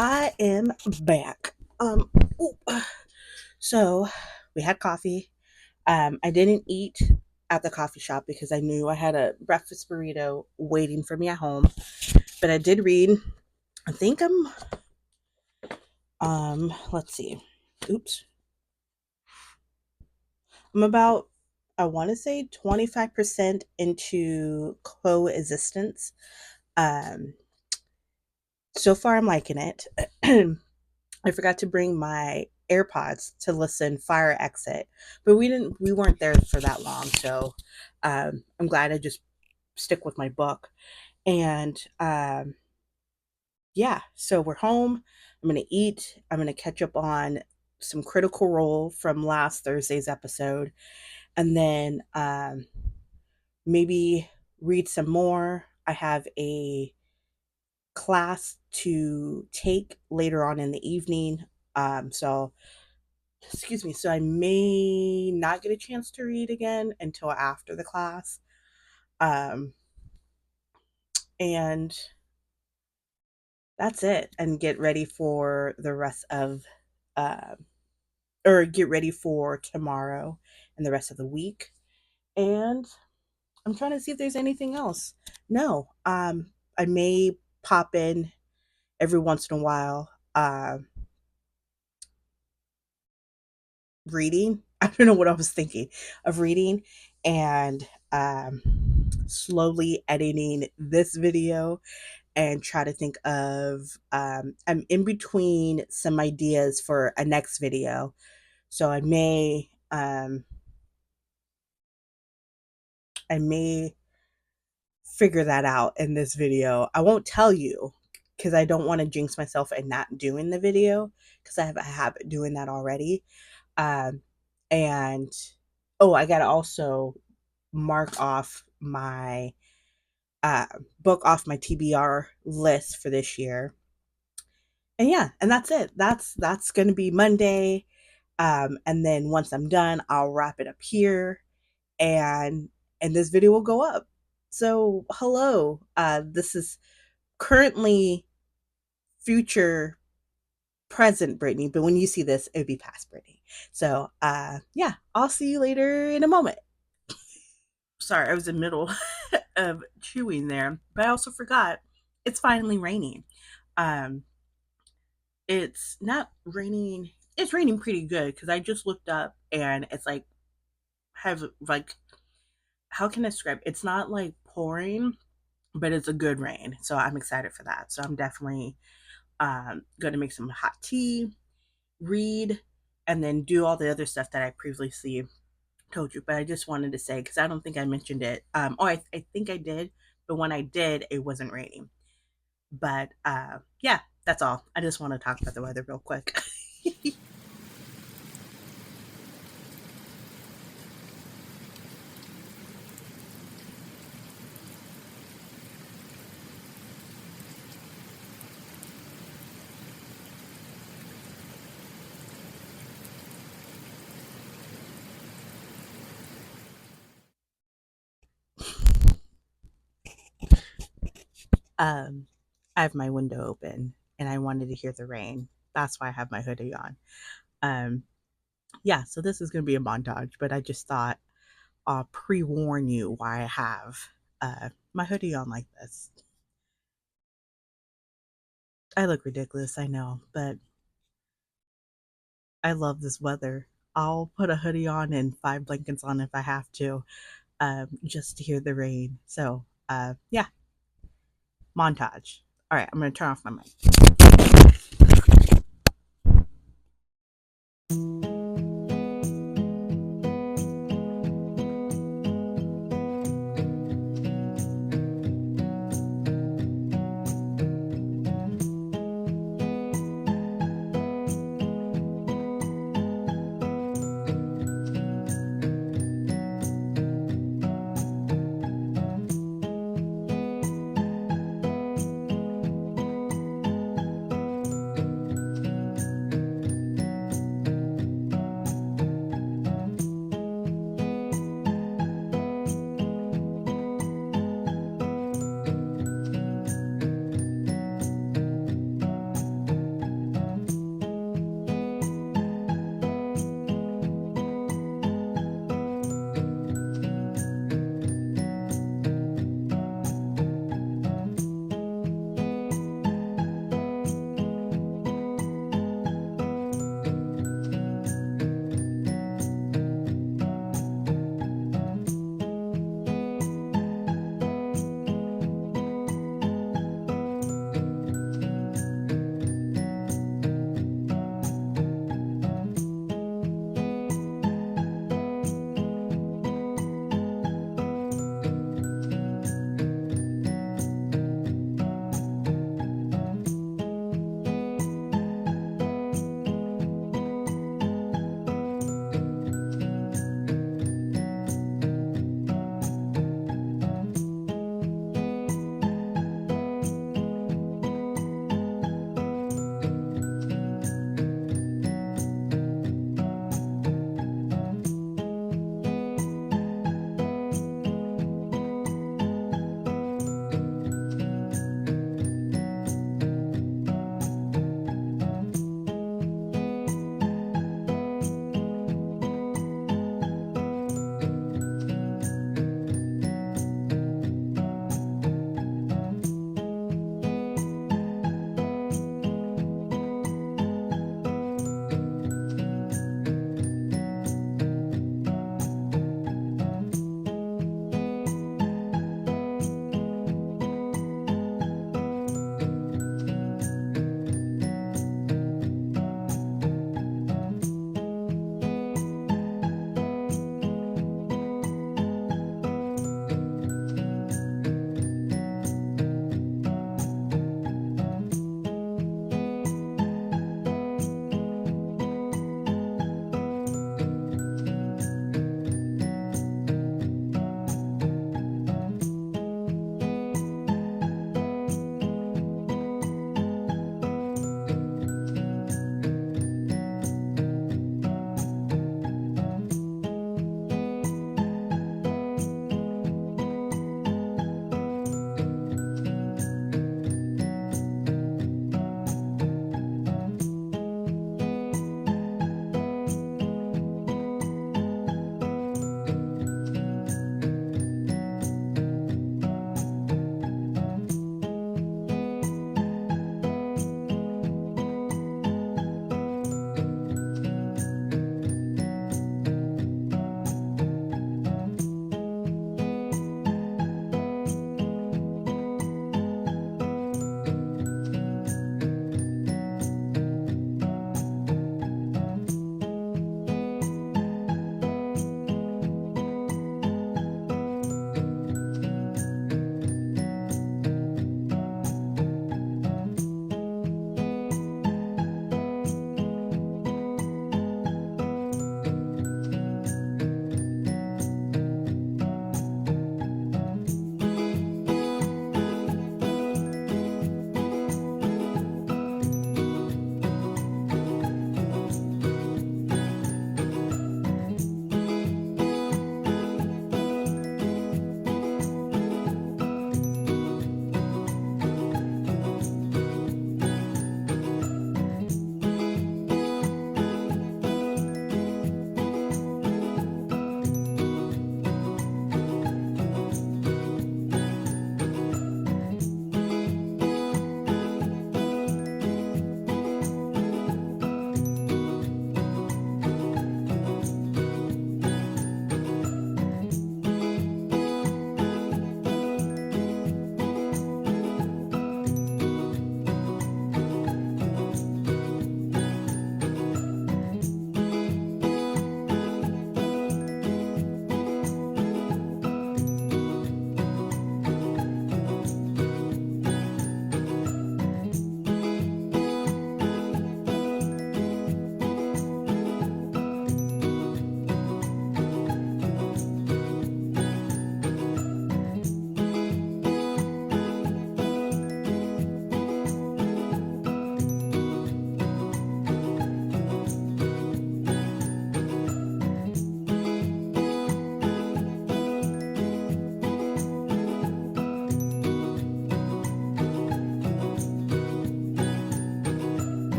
I am back. Ooh. So we had coffee. I didn't eat at the coffee shop because I knew I had a breakfast burrito waiting for me at home. But I did read. I think let's see. Oops. I'm about I want to say 25% into coexistence. Um so far I'm liking it. I forgot to bring my AirPods to listen fire exit, but we weren't there for that long, so I'm glad I just stick with my book. And yeah, so we're home. I'm gonna eat. I'm gonna catch up on some Critical Role from last Thursday's episode, and then maybe read some more. I have a class to take later on in the evening. So excuse me, so I may not get a chance to read again until after the class. Um, and that's it. And get ready for the rest of, uh, or get ready for tomorrow and the rest of the week. And I'm trying to see if there's anything else. No, I may pop in every once in a while. Reading. I don't know what I was thinking of reading and slowly editing this video and try to think of I'm in between some ideas for a next video. So I may figure that out in this video. I won't tell you because I don't want to jinx myself and not doing the video because I have a habit doing that already. Um, and oh, I gotta also mark off my uh, book off my TBR list for this year. And yeah, and that's it. That's gonna be Monday. And then once I'm done, I'll wrap it up here, and this video will go up. So, hello. This is currently future present Brittany, but when you see this, it would be past Brittany. So, yeah, I'll see you later in a moment. Sorry, I was in the middle of chewing there, but I also forgot it's finally raining. Um, it's not raining. It's raining pretty good because I just looked up and it's like have like how can I describe? It's not like pouring, but it's a good rain. So I'm excited for that. So I'm definitely going to make some hot tea, read, and then do all the other stuff that I previously told you. But I just wanted to say, because I don't think I mentioned it. I think I did, but when I did, it wasn't raining. But yeah, that's all. I just want to talk about the weather real quick. um, I have my window open and I wanted to hear the rain. That's why I have my hoodie on. Um, yeah, so this is going to be a montage, but I just thought I'll pre warn you why I have my hoodie on like this. I look ridiculous, I know, but I love this weather. I'll put a hoodie on and five blankets on if I have to, just to hear the rain. So, yeah, montage. All right, I'm going to turn off my mic.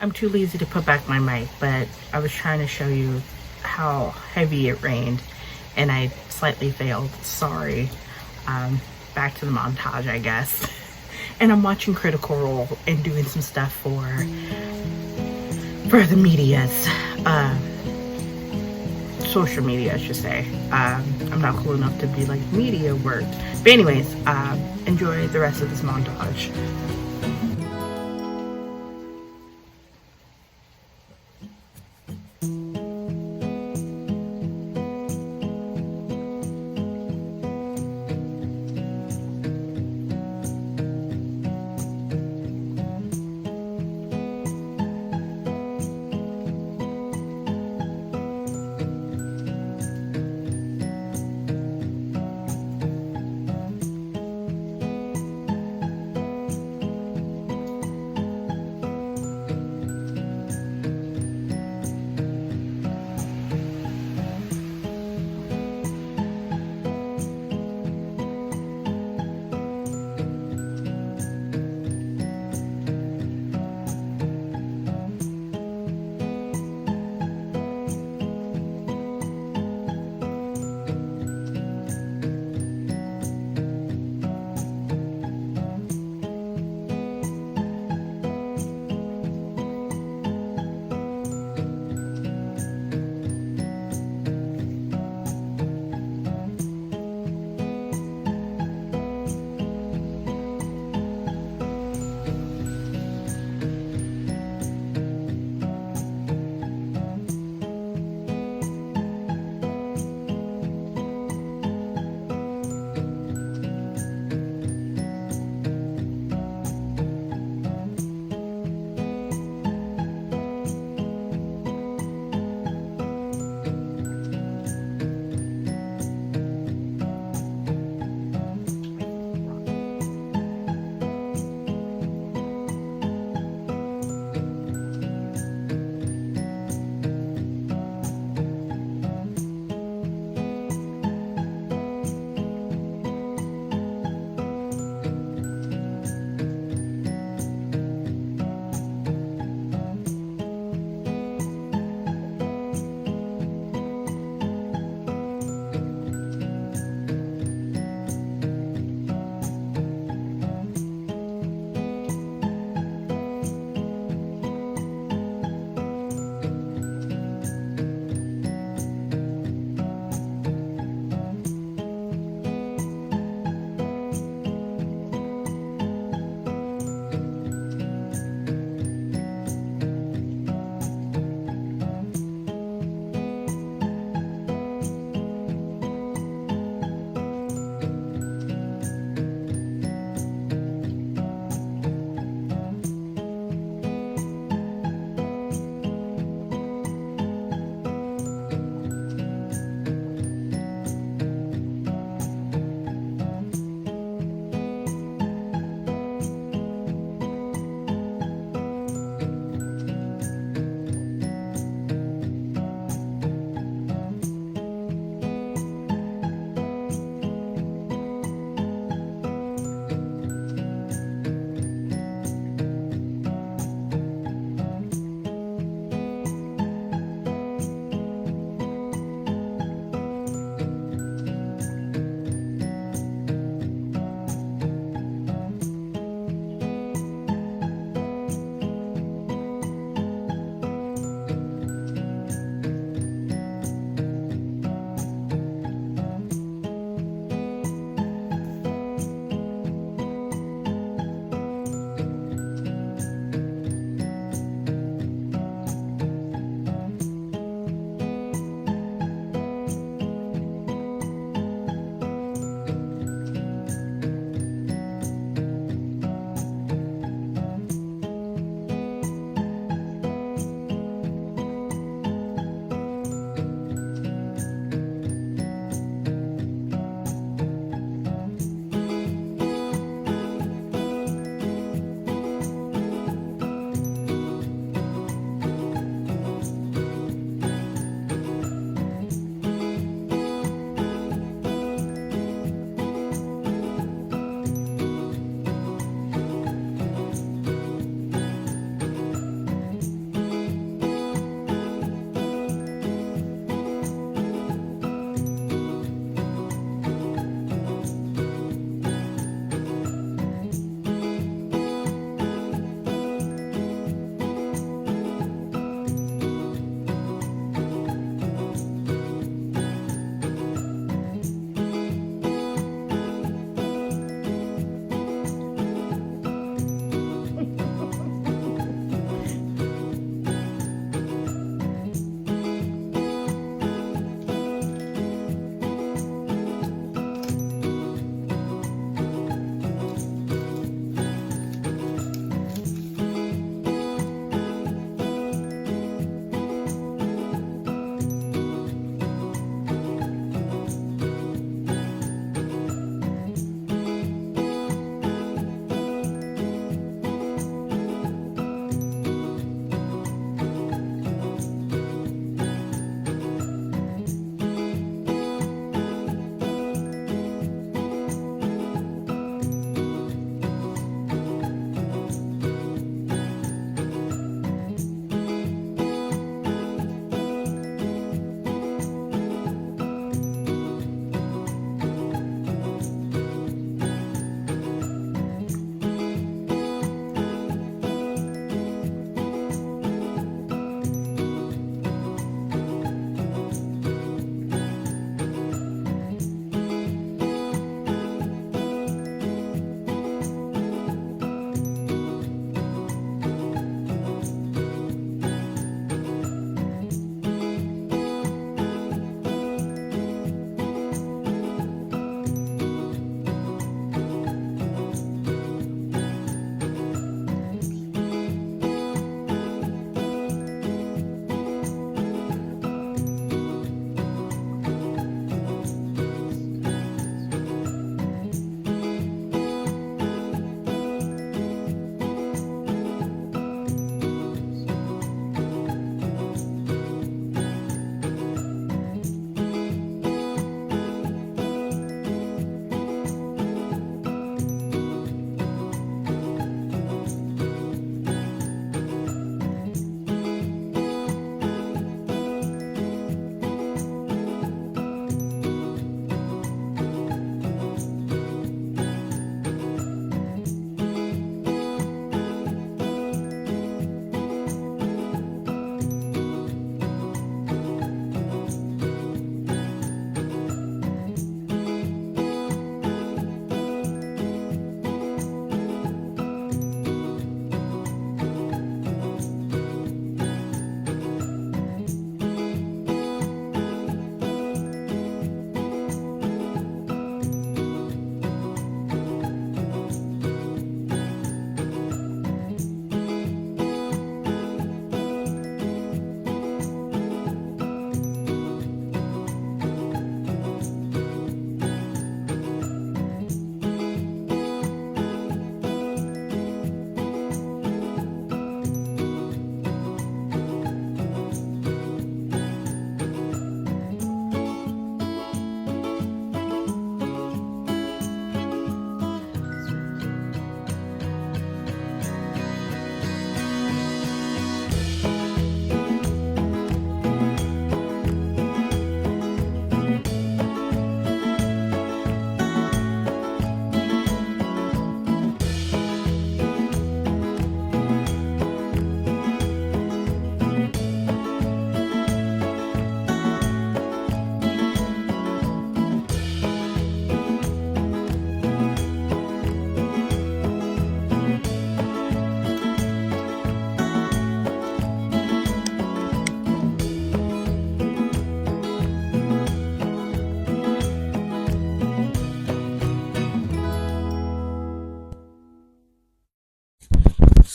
I'm too lazy to put back my mic, but I was trying to show you how heavy it rained and I slightly failed. Sorry. Um, Back to the montage, I guess. And I'm watching Critical Role and doing some stuff for the medias. Social media, I should say. I'm not cool enough to be like media work. But anyways, enjoy the rest of this montage.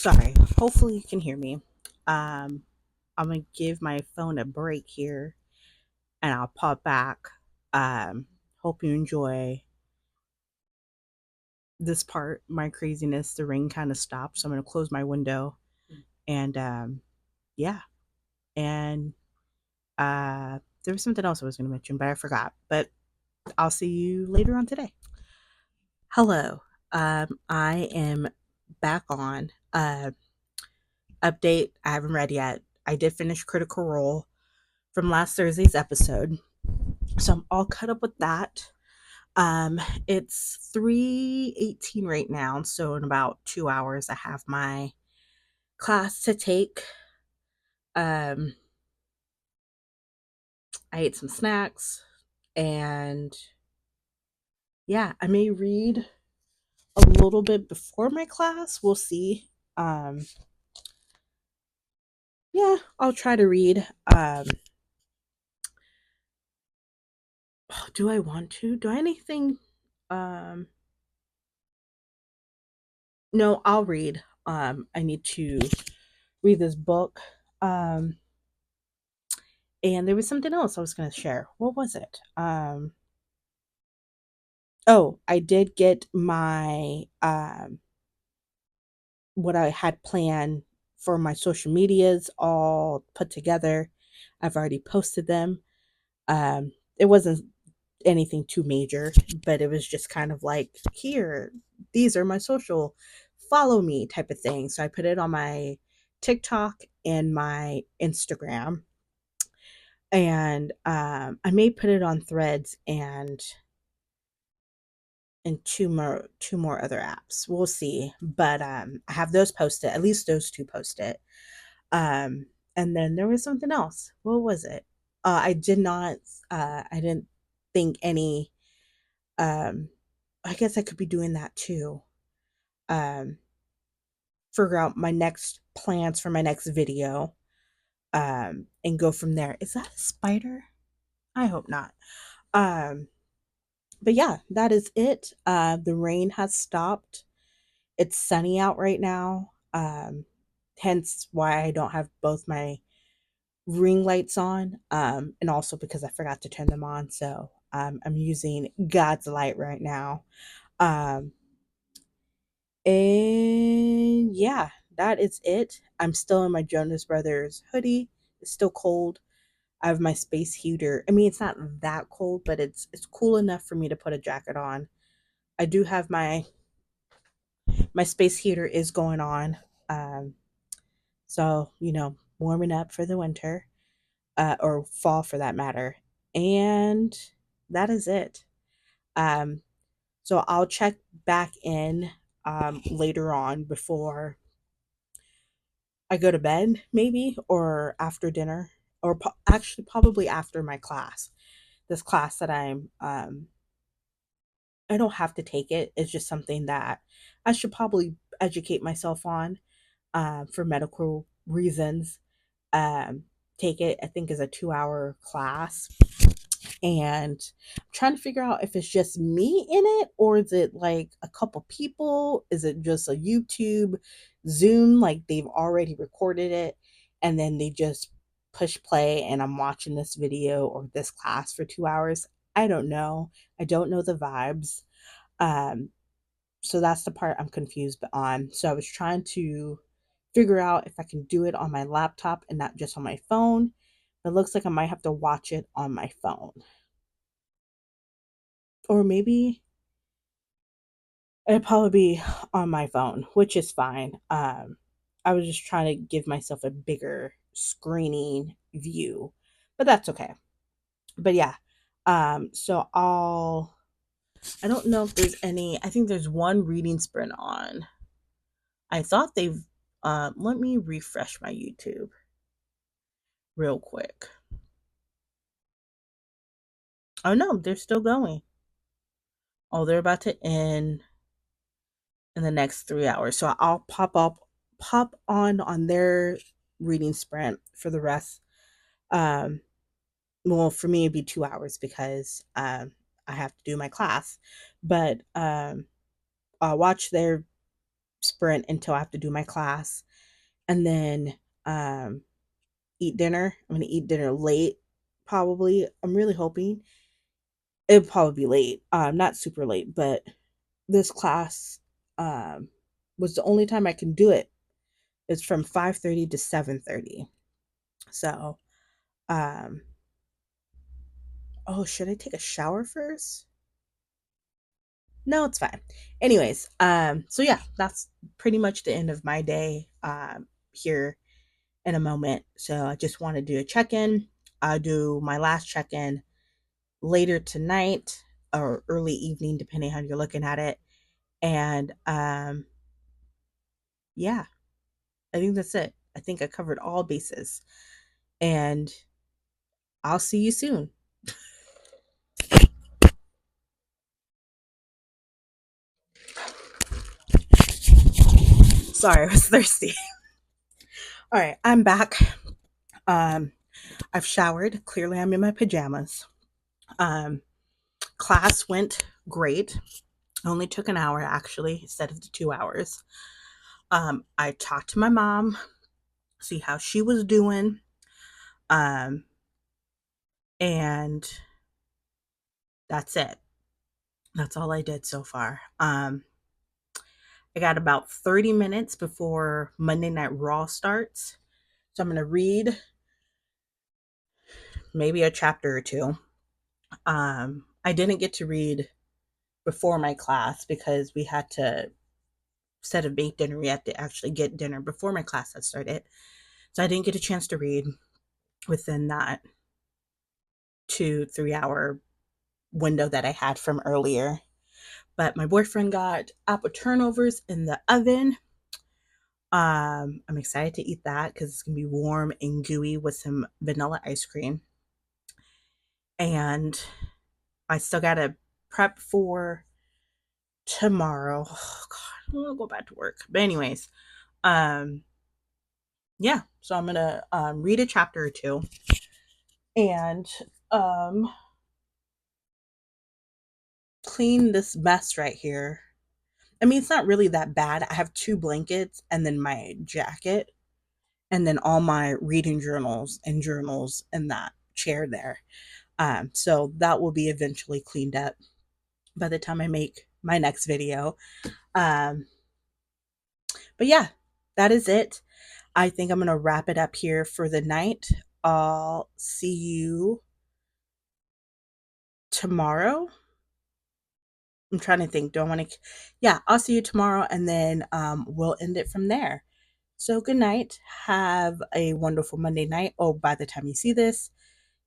Sorry. Hopefully you can hear me. Um, I'm gonna give my phone a break here, and I'll pop back. Hope you enjoy this part. My craziness. The rain kind of stopped, so I'm gonna close my window, and yeah. And there was something else I was gonna mention, but I forgot. But I'll see you later on today. Hello. I am back on. Update. I haven't read yet. I did finish Critical Role from last Thursday's episode. So I'm all cut up with that. It's 3:18 right now, so in about 2 hours I have my class to take. Um, I ate some snacks, and yeah, I may read a little bit before my class. We'll see. Um, yeah, I'll try to read. Do I want to? Do I anything? Um, no, I'll read. I need to read this book. Um, and there was something else I was going to share. What was it? Oh, I did get my what I had planned for my social medias all put together. I've already posted them. It wasn't anything too major, but it was just kind of like, here, these are my social, follow me type of thing. So I put it on my TikTok and my Instagram, and I may put it on Threads and two more other apps. We'll see, but I have those posted. At least those two posted. Um, and then there was something else. What was it? I did not. I didn't think any. Um, I guess I could be doing that too. Um, Figure out my next plans for my next video. And go from there. Is that a spider? I hope not. Um, but yeah, that is it. The rain has stopped. It's sunny out right now. Hence why I don't have both my ring lights on. And also because I forgot to turn them on. So I'm using God's light right now. Um, and yeah, that is it. I'm still in my Jonas Brothers hoodie. It's still cold. I have my space heater. I mean, it's not that cold, but it's cool enough for me to put a jacket on. I do have my space heater is going on. Um, so warming up for the winter, or fall for that matter. And that is it. Um, so I'll check back in later on before I go to bed, maybe, or after dinner, or actually probably after my class. This class that I don't have to take it. It's just something that I should probably educate myself on, for medical reasons. Um, Take it. I think is a 2 hour class, and I'm trying to figure out if it's just me in it, or is it like a couple people? Is it just a YouTube Zoom, like they've already recorded it and then they just push play and I'm watching this video or this class for 2 hours? I don't know. I don't know the vibes. Um, so that's the part I'm confused on. So I was trying to figure out if I can do it on my laptop and not just on my phone. It looks like I might have to watch it on my phone. Or maybe it'd probably be on my phone, which is fine. I was just trying to give myself a bigger screening view, but that's okay. But yeah, so I don't know if there's any. I think there's one reading sprint on. I thought they've. Let me refresh my YouTube real quick. Oh no, they're still going. Oh, they're about to end in the next 3 hours. So I'll pop on their reading sprint for the rest. Um, well, for me, it'd be 2 hours because I have to do my class. But I'll watch their sprint until I have to do my class, and then um, eat dinner. I'm gonna eat dinner late, probably. I'm really hoping it'll probably be late. Not super late, but this class um was the only time I can do it. It's from 5:30 to 7:30. So, um, oh, should I take a shower first? No, it's fine. Anyways, so yeah, that's pretty much the end of my day here in a moment. So I just want to do a check-in. I'll do my last check-in later tonight or early evening, depending how you're looking at it. And yeah, I think that's it. I think I covered all bases. And I'll see you soon. Sorry, I was thirsty. All right, I'm back. Um, I've showered. Clearly, I'm in my pajamas. Um, Class went great. It only took an hour actually instead of the 2 hours. I talked to my mom, see how she was doing, um, and that's it. That's all I did so far. I got about 30 minutes before Monday Night Raw starts. So I'm going to read maybe a chapter or two. I didn't get to read before my class because we had to, instead of make dinner, we had to actually get dinner before my class had started. So I didn't get a chance to read within that 2-3 hour window that I had from earlier. But my boyfriend got apple turnovers in the oven. I'm excited to eat that because it's gonna be warm and gooey with some vanilla ice cream. And I still gotta prep for tomorrow. Oh God, I want to go back to work. But anyways, um, yeah. So I'm gonna read a chapter or two, and um, clean this mess right here. I mean, it's not really that bad. I have two blankets and then my jacket, and then all my reading journals and journals in that chair there. So that will be eventually cleaned up by the time I make my next video. Um, but yeah, that is it. I think I'm going to wrap it up here for the night. I'll see you tomorrow. I'm trying to think. Do I want to? Yeah, I'll see you tomorrow, and then we'll end it from there. So good night. Have a wonderful Monday night. Oh, by the time you see this,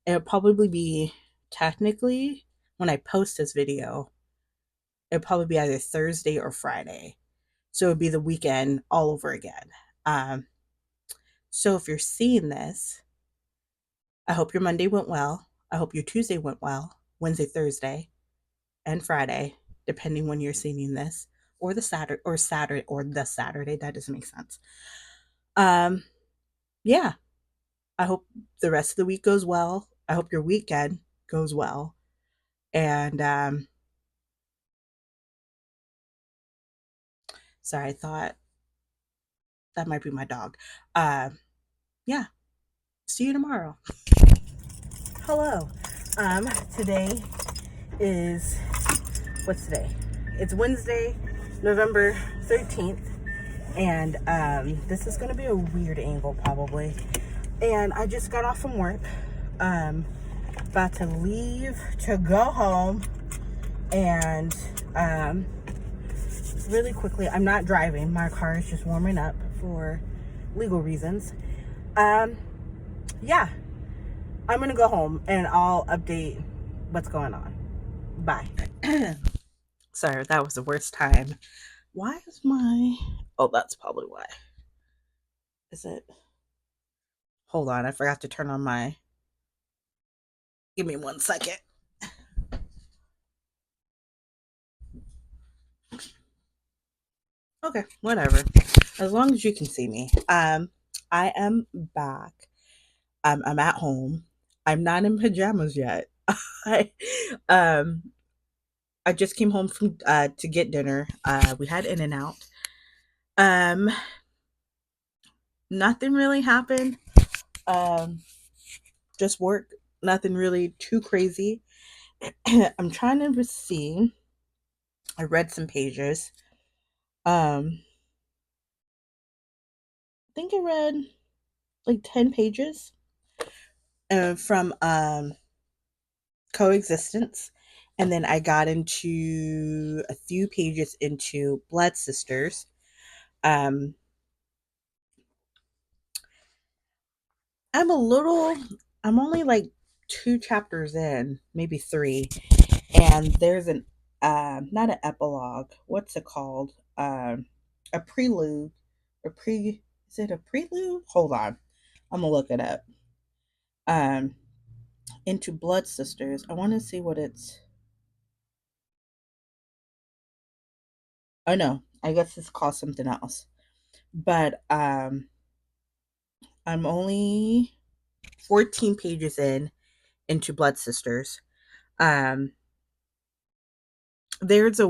it'll probably be technically when I post this video, it'll probably be either Thursday or Friday. So it'll be the weekend all over again. Um, so if you're seeing this, I hope your Monday went well. I hope your Tuesday went well. Wednesday, Thursday, and Friday, depending when you're seeing this, or the Saturday. That doesn't make sense. Um, yeah. I hope the rest of the week goes well. I hope your weekend goes well. And sorry, I thought that might be my dog. Uh, yeah. See you tomorrow. Hello. Today is what's today? It's Wednesday, November 13th. And this is gonna be a weird angle probably. And I just got off from work. About to leave to go home. And really quickly, I'm not driving. My car is just warming up for legal reasons. Um, yeah, I'm gonna go home and I'll update what's going on. Bye. Sorry, that was the worst time. Why is my... Oh, that's probably why. Is it? Hold on, I forgot to turn on my... Give me 1 second. Okay, whatever. As long as you can see me. I am back. I'm at home. I'm not in pajamas yet. I, um, I just came home from to get dinner. We had In and Out. Um, Nothing really happened. Um, just work. Nothing really too crazy. I'm trying to see. I read some pages. I think I read like 10 pages from Coexistence. And then I got into a few pages into Blood Sisters. Um, I'm a little, I'm only like two chapters in, maybe three. And there's an, not an epilogue. What's it called? A prelude. Is it a prelude? Hold on. I'm going to look it up. Um, into Blood Sisters. I want to see what it's. Oh no, I guess it's called something else. But I'm only 14 pages in into Blood Sisters. Um, there's a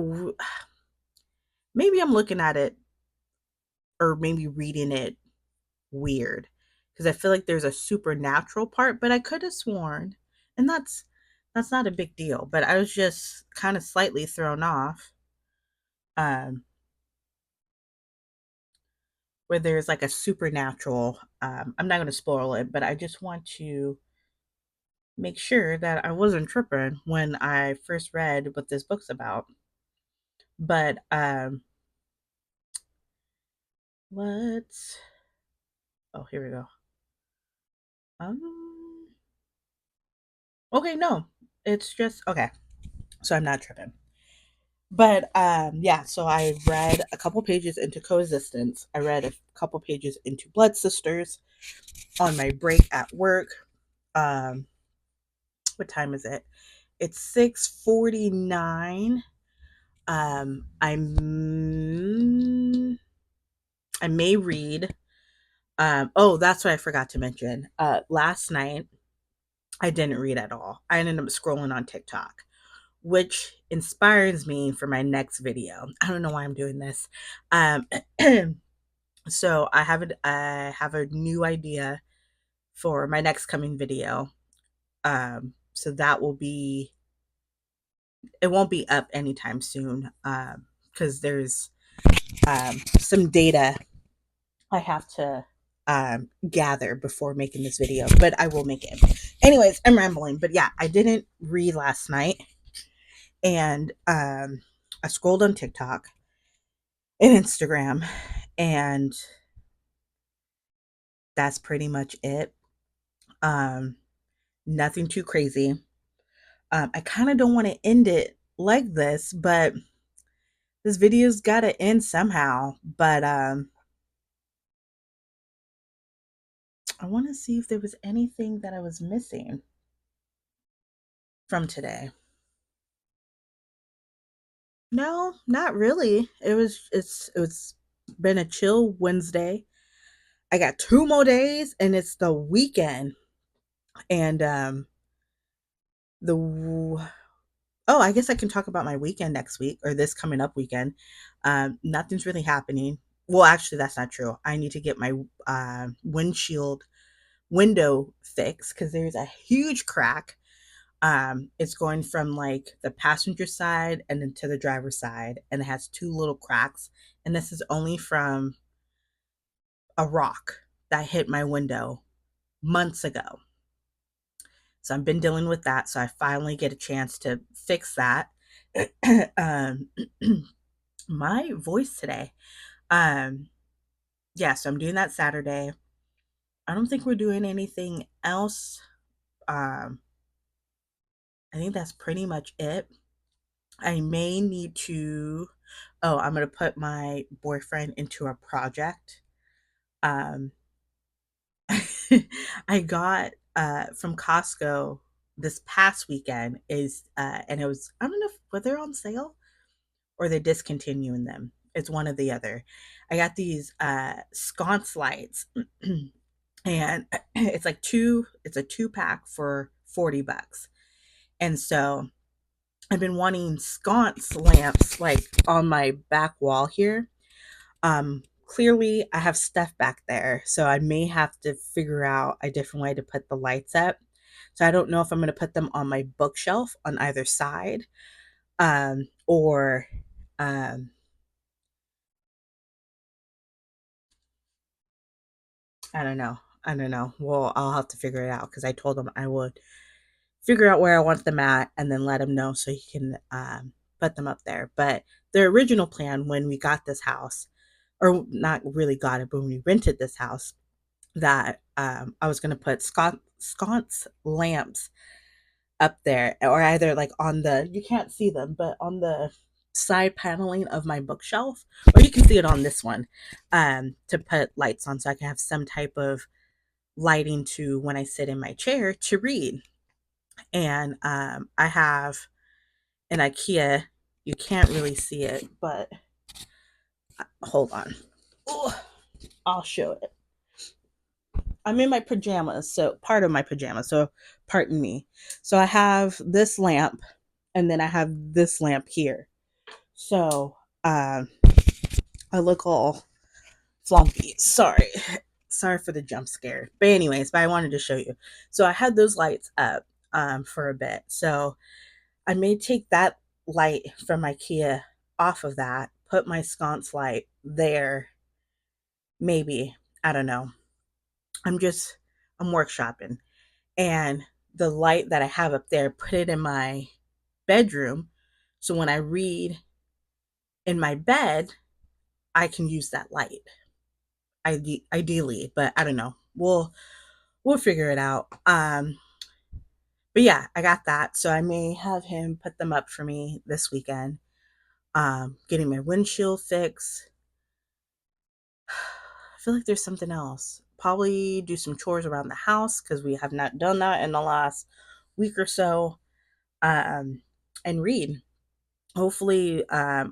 maybe I'm looking at it or maybe reading it weird because I feel like there's a supernatural part, but I could have sworn, and that's not a big deal. But I was just kind of slightly thrown off. Um, where there's like a supernatural. I'm not going to spoil it, but I just want to make sure that I wasn't tripping when I first read what this book's about. But let's. Oh, here we go. Um. Okay, no, it's just okay. So I'm not tripping. But yeah. So I read a couple pages into Coexistence. I read a couple pages into Blood Sisters on my break at work. Um, what time is it? It's 6:49. I may read. Oh, that's what I forgot to mention. Last night I didn't read at all. I ended up scrolling on TikTok, which inspires me for my next video. I don't know why I'm doing this. Um, so I have a new idea for my next coming video. So that will be it won't be up anytime soon. Because there's some data I have to gather before making this video, but I will make it. Anyways, I'm rambling, but yeah, I didn't read last night, and I scrolled on TikTok and Instagram, and that's pretty much it. Um, Nothing too crazy. I kind of don't want to end it like this, but this video's got to end somehow. But I want to see if there was anything that I was missing from today. No, not really. It's been a chill Wednesday. I got 2 more days and it's the weekend. And the oh, I guess I can talk about my weekend next week or this coming up weekend. Nothing's really happening. Well, actually, that's not true. I need to get my windshield window fixed because there's a huge crack. It's going from like the passenger side and then to the driver's side, and it has two little cracks. And this is only from a rock that hit my window months ago. So I've been dealing with that. So I finally get a chance to fix that. um, my voice today. Um, yeah, so I'm doing that Saturday. I don't think we're doing anything else. Um, I think that's pretty much it. I may need to. Oh, I'm gonna put my boyfriend into a project. Um, I got from Costco this past weekend is and it was I don't know if were they on sale or they're discontinuing them. It's one or the other. I got these sconce lights and it's a two pack for $40. And so I've been wanting sconce lamps like on my back wall here. clearly I have stuff back there, so I may have to figure out a different way to put the lights up. So I don't know if I'm going to put them on my bookshelf on either side, or um, I don't know. I don't know. Well, I'll have to figure it out because I told him I would figure out where I want them at and then let him know so he can put them up there. But the original plan when we got this house, or not really got it, but when we rented this house, that I was going to put sconce lamps up there, or either like on the, you can't see them, but on the side paneling of my bookshelf, or you can see it on this one, to put lights on so I can have some type of lighting to when I sit in my chair to read. And I have an IKEA. You can't really see it, but hold on. Ooh, I'll show it. I'm in my pajamas, so part of my pajamas, so pardon me. So I have this lamp, and then I have this lamp here. So I look all flumpy. Sorry. Sorry for the jump scare. But anyways, but I wanted to show you. So I had those lights up for a bit. So I may take that light from IKEA off of that, put my sconce light there, maybe. I don't know. I'm just, I'm workshopping. And the light that I have up there, put it in my bedroom. So when I read in my bed, I can use that light. Ideally, but I don't know. We'll figure it out. But yeah, I got that. So I may have him put them up for me this weekend. Getting my windshield fixed. I feel like there's something else. Probably do some chores around the house because we have not done that in the last week or so. Um, and read. Hopefully, I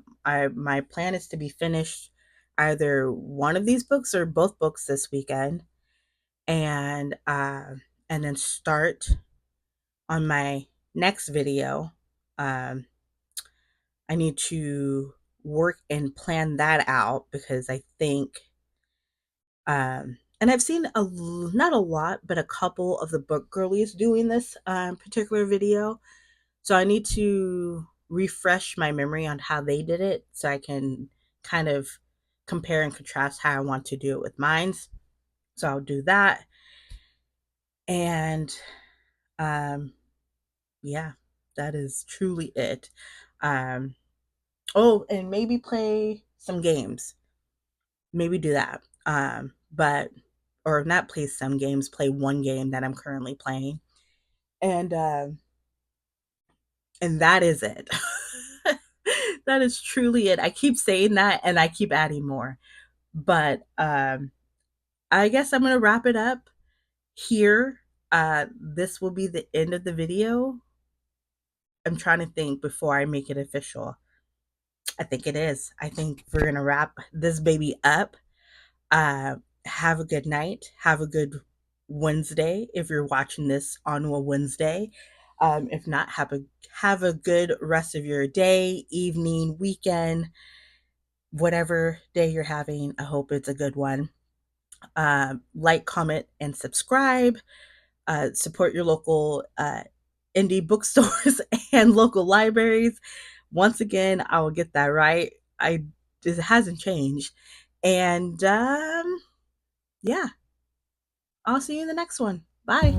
my plan is to be finished either one of these books or both books this weekend, and and then start on my next video. Um, I need to work and plan that out because I think, and I've seen not a lot, but a couple of the book girlies doing this particular video. So I need to refresh my memory on how they did it so I can kind of compare and contrast how I want to do it with mine. So I'll do that. And um, yeah, that is truly it. Um, oh, and maybe play some games. Maybe do that. But or not play some games, play one game that I'm currently playing. And and that is it. That is truly it. I keep saying that and I keep adding more. But I guess I'm going to wrap it up here. This will be the end of the video. I'm trying to think before I make it official. I think it is. I think we're going to wrap this baby up. Have a good night. Have a good Wednesday if you're watching this on a Wednesday. If not, have a good rest of your day, evening, weekend, whatever day you're having. I hope it's a good one. Like, comment, and subscribe. Support your local indie bookstores and local libraries. Once again, I will get that right. I It hasn't changed. And yeah, I'll see you in the next one. Bye.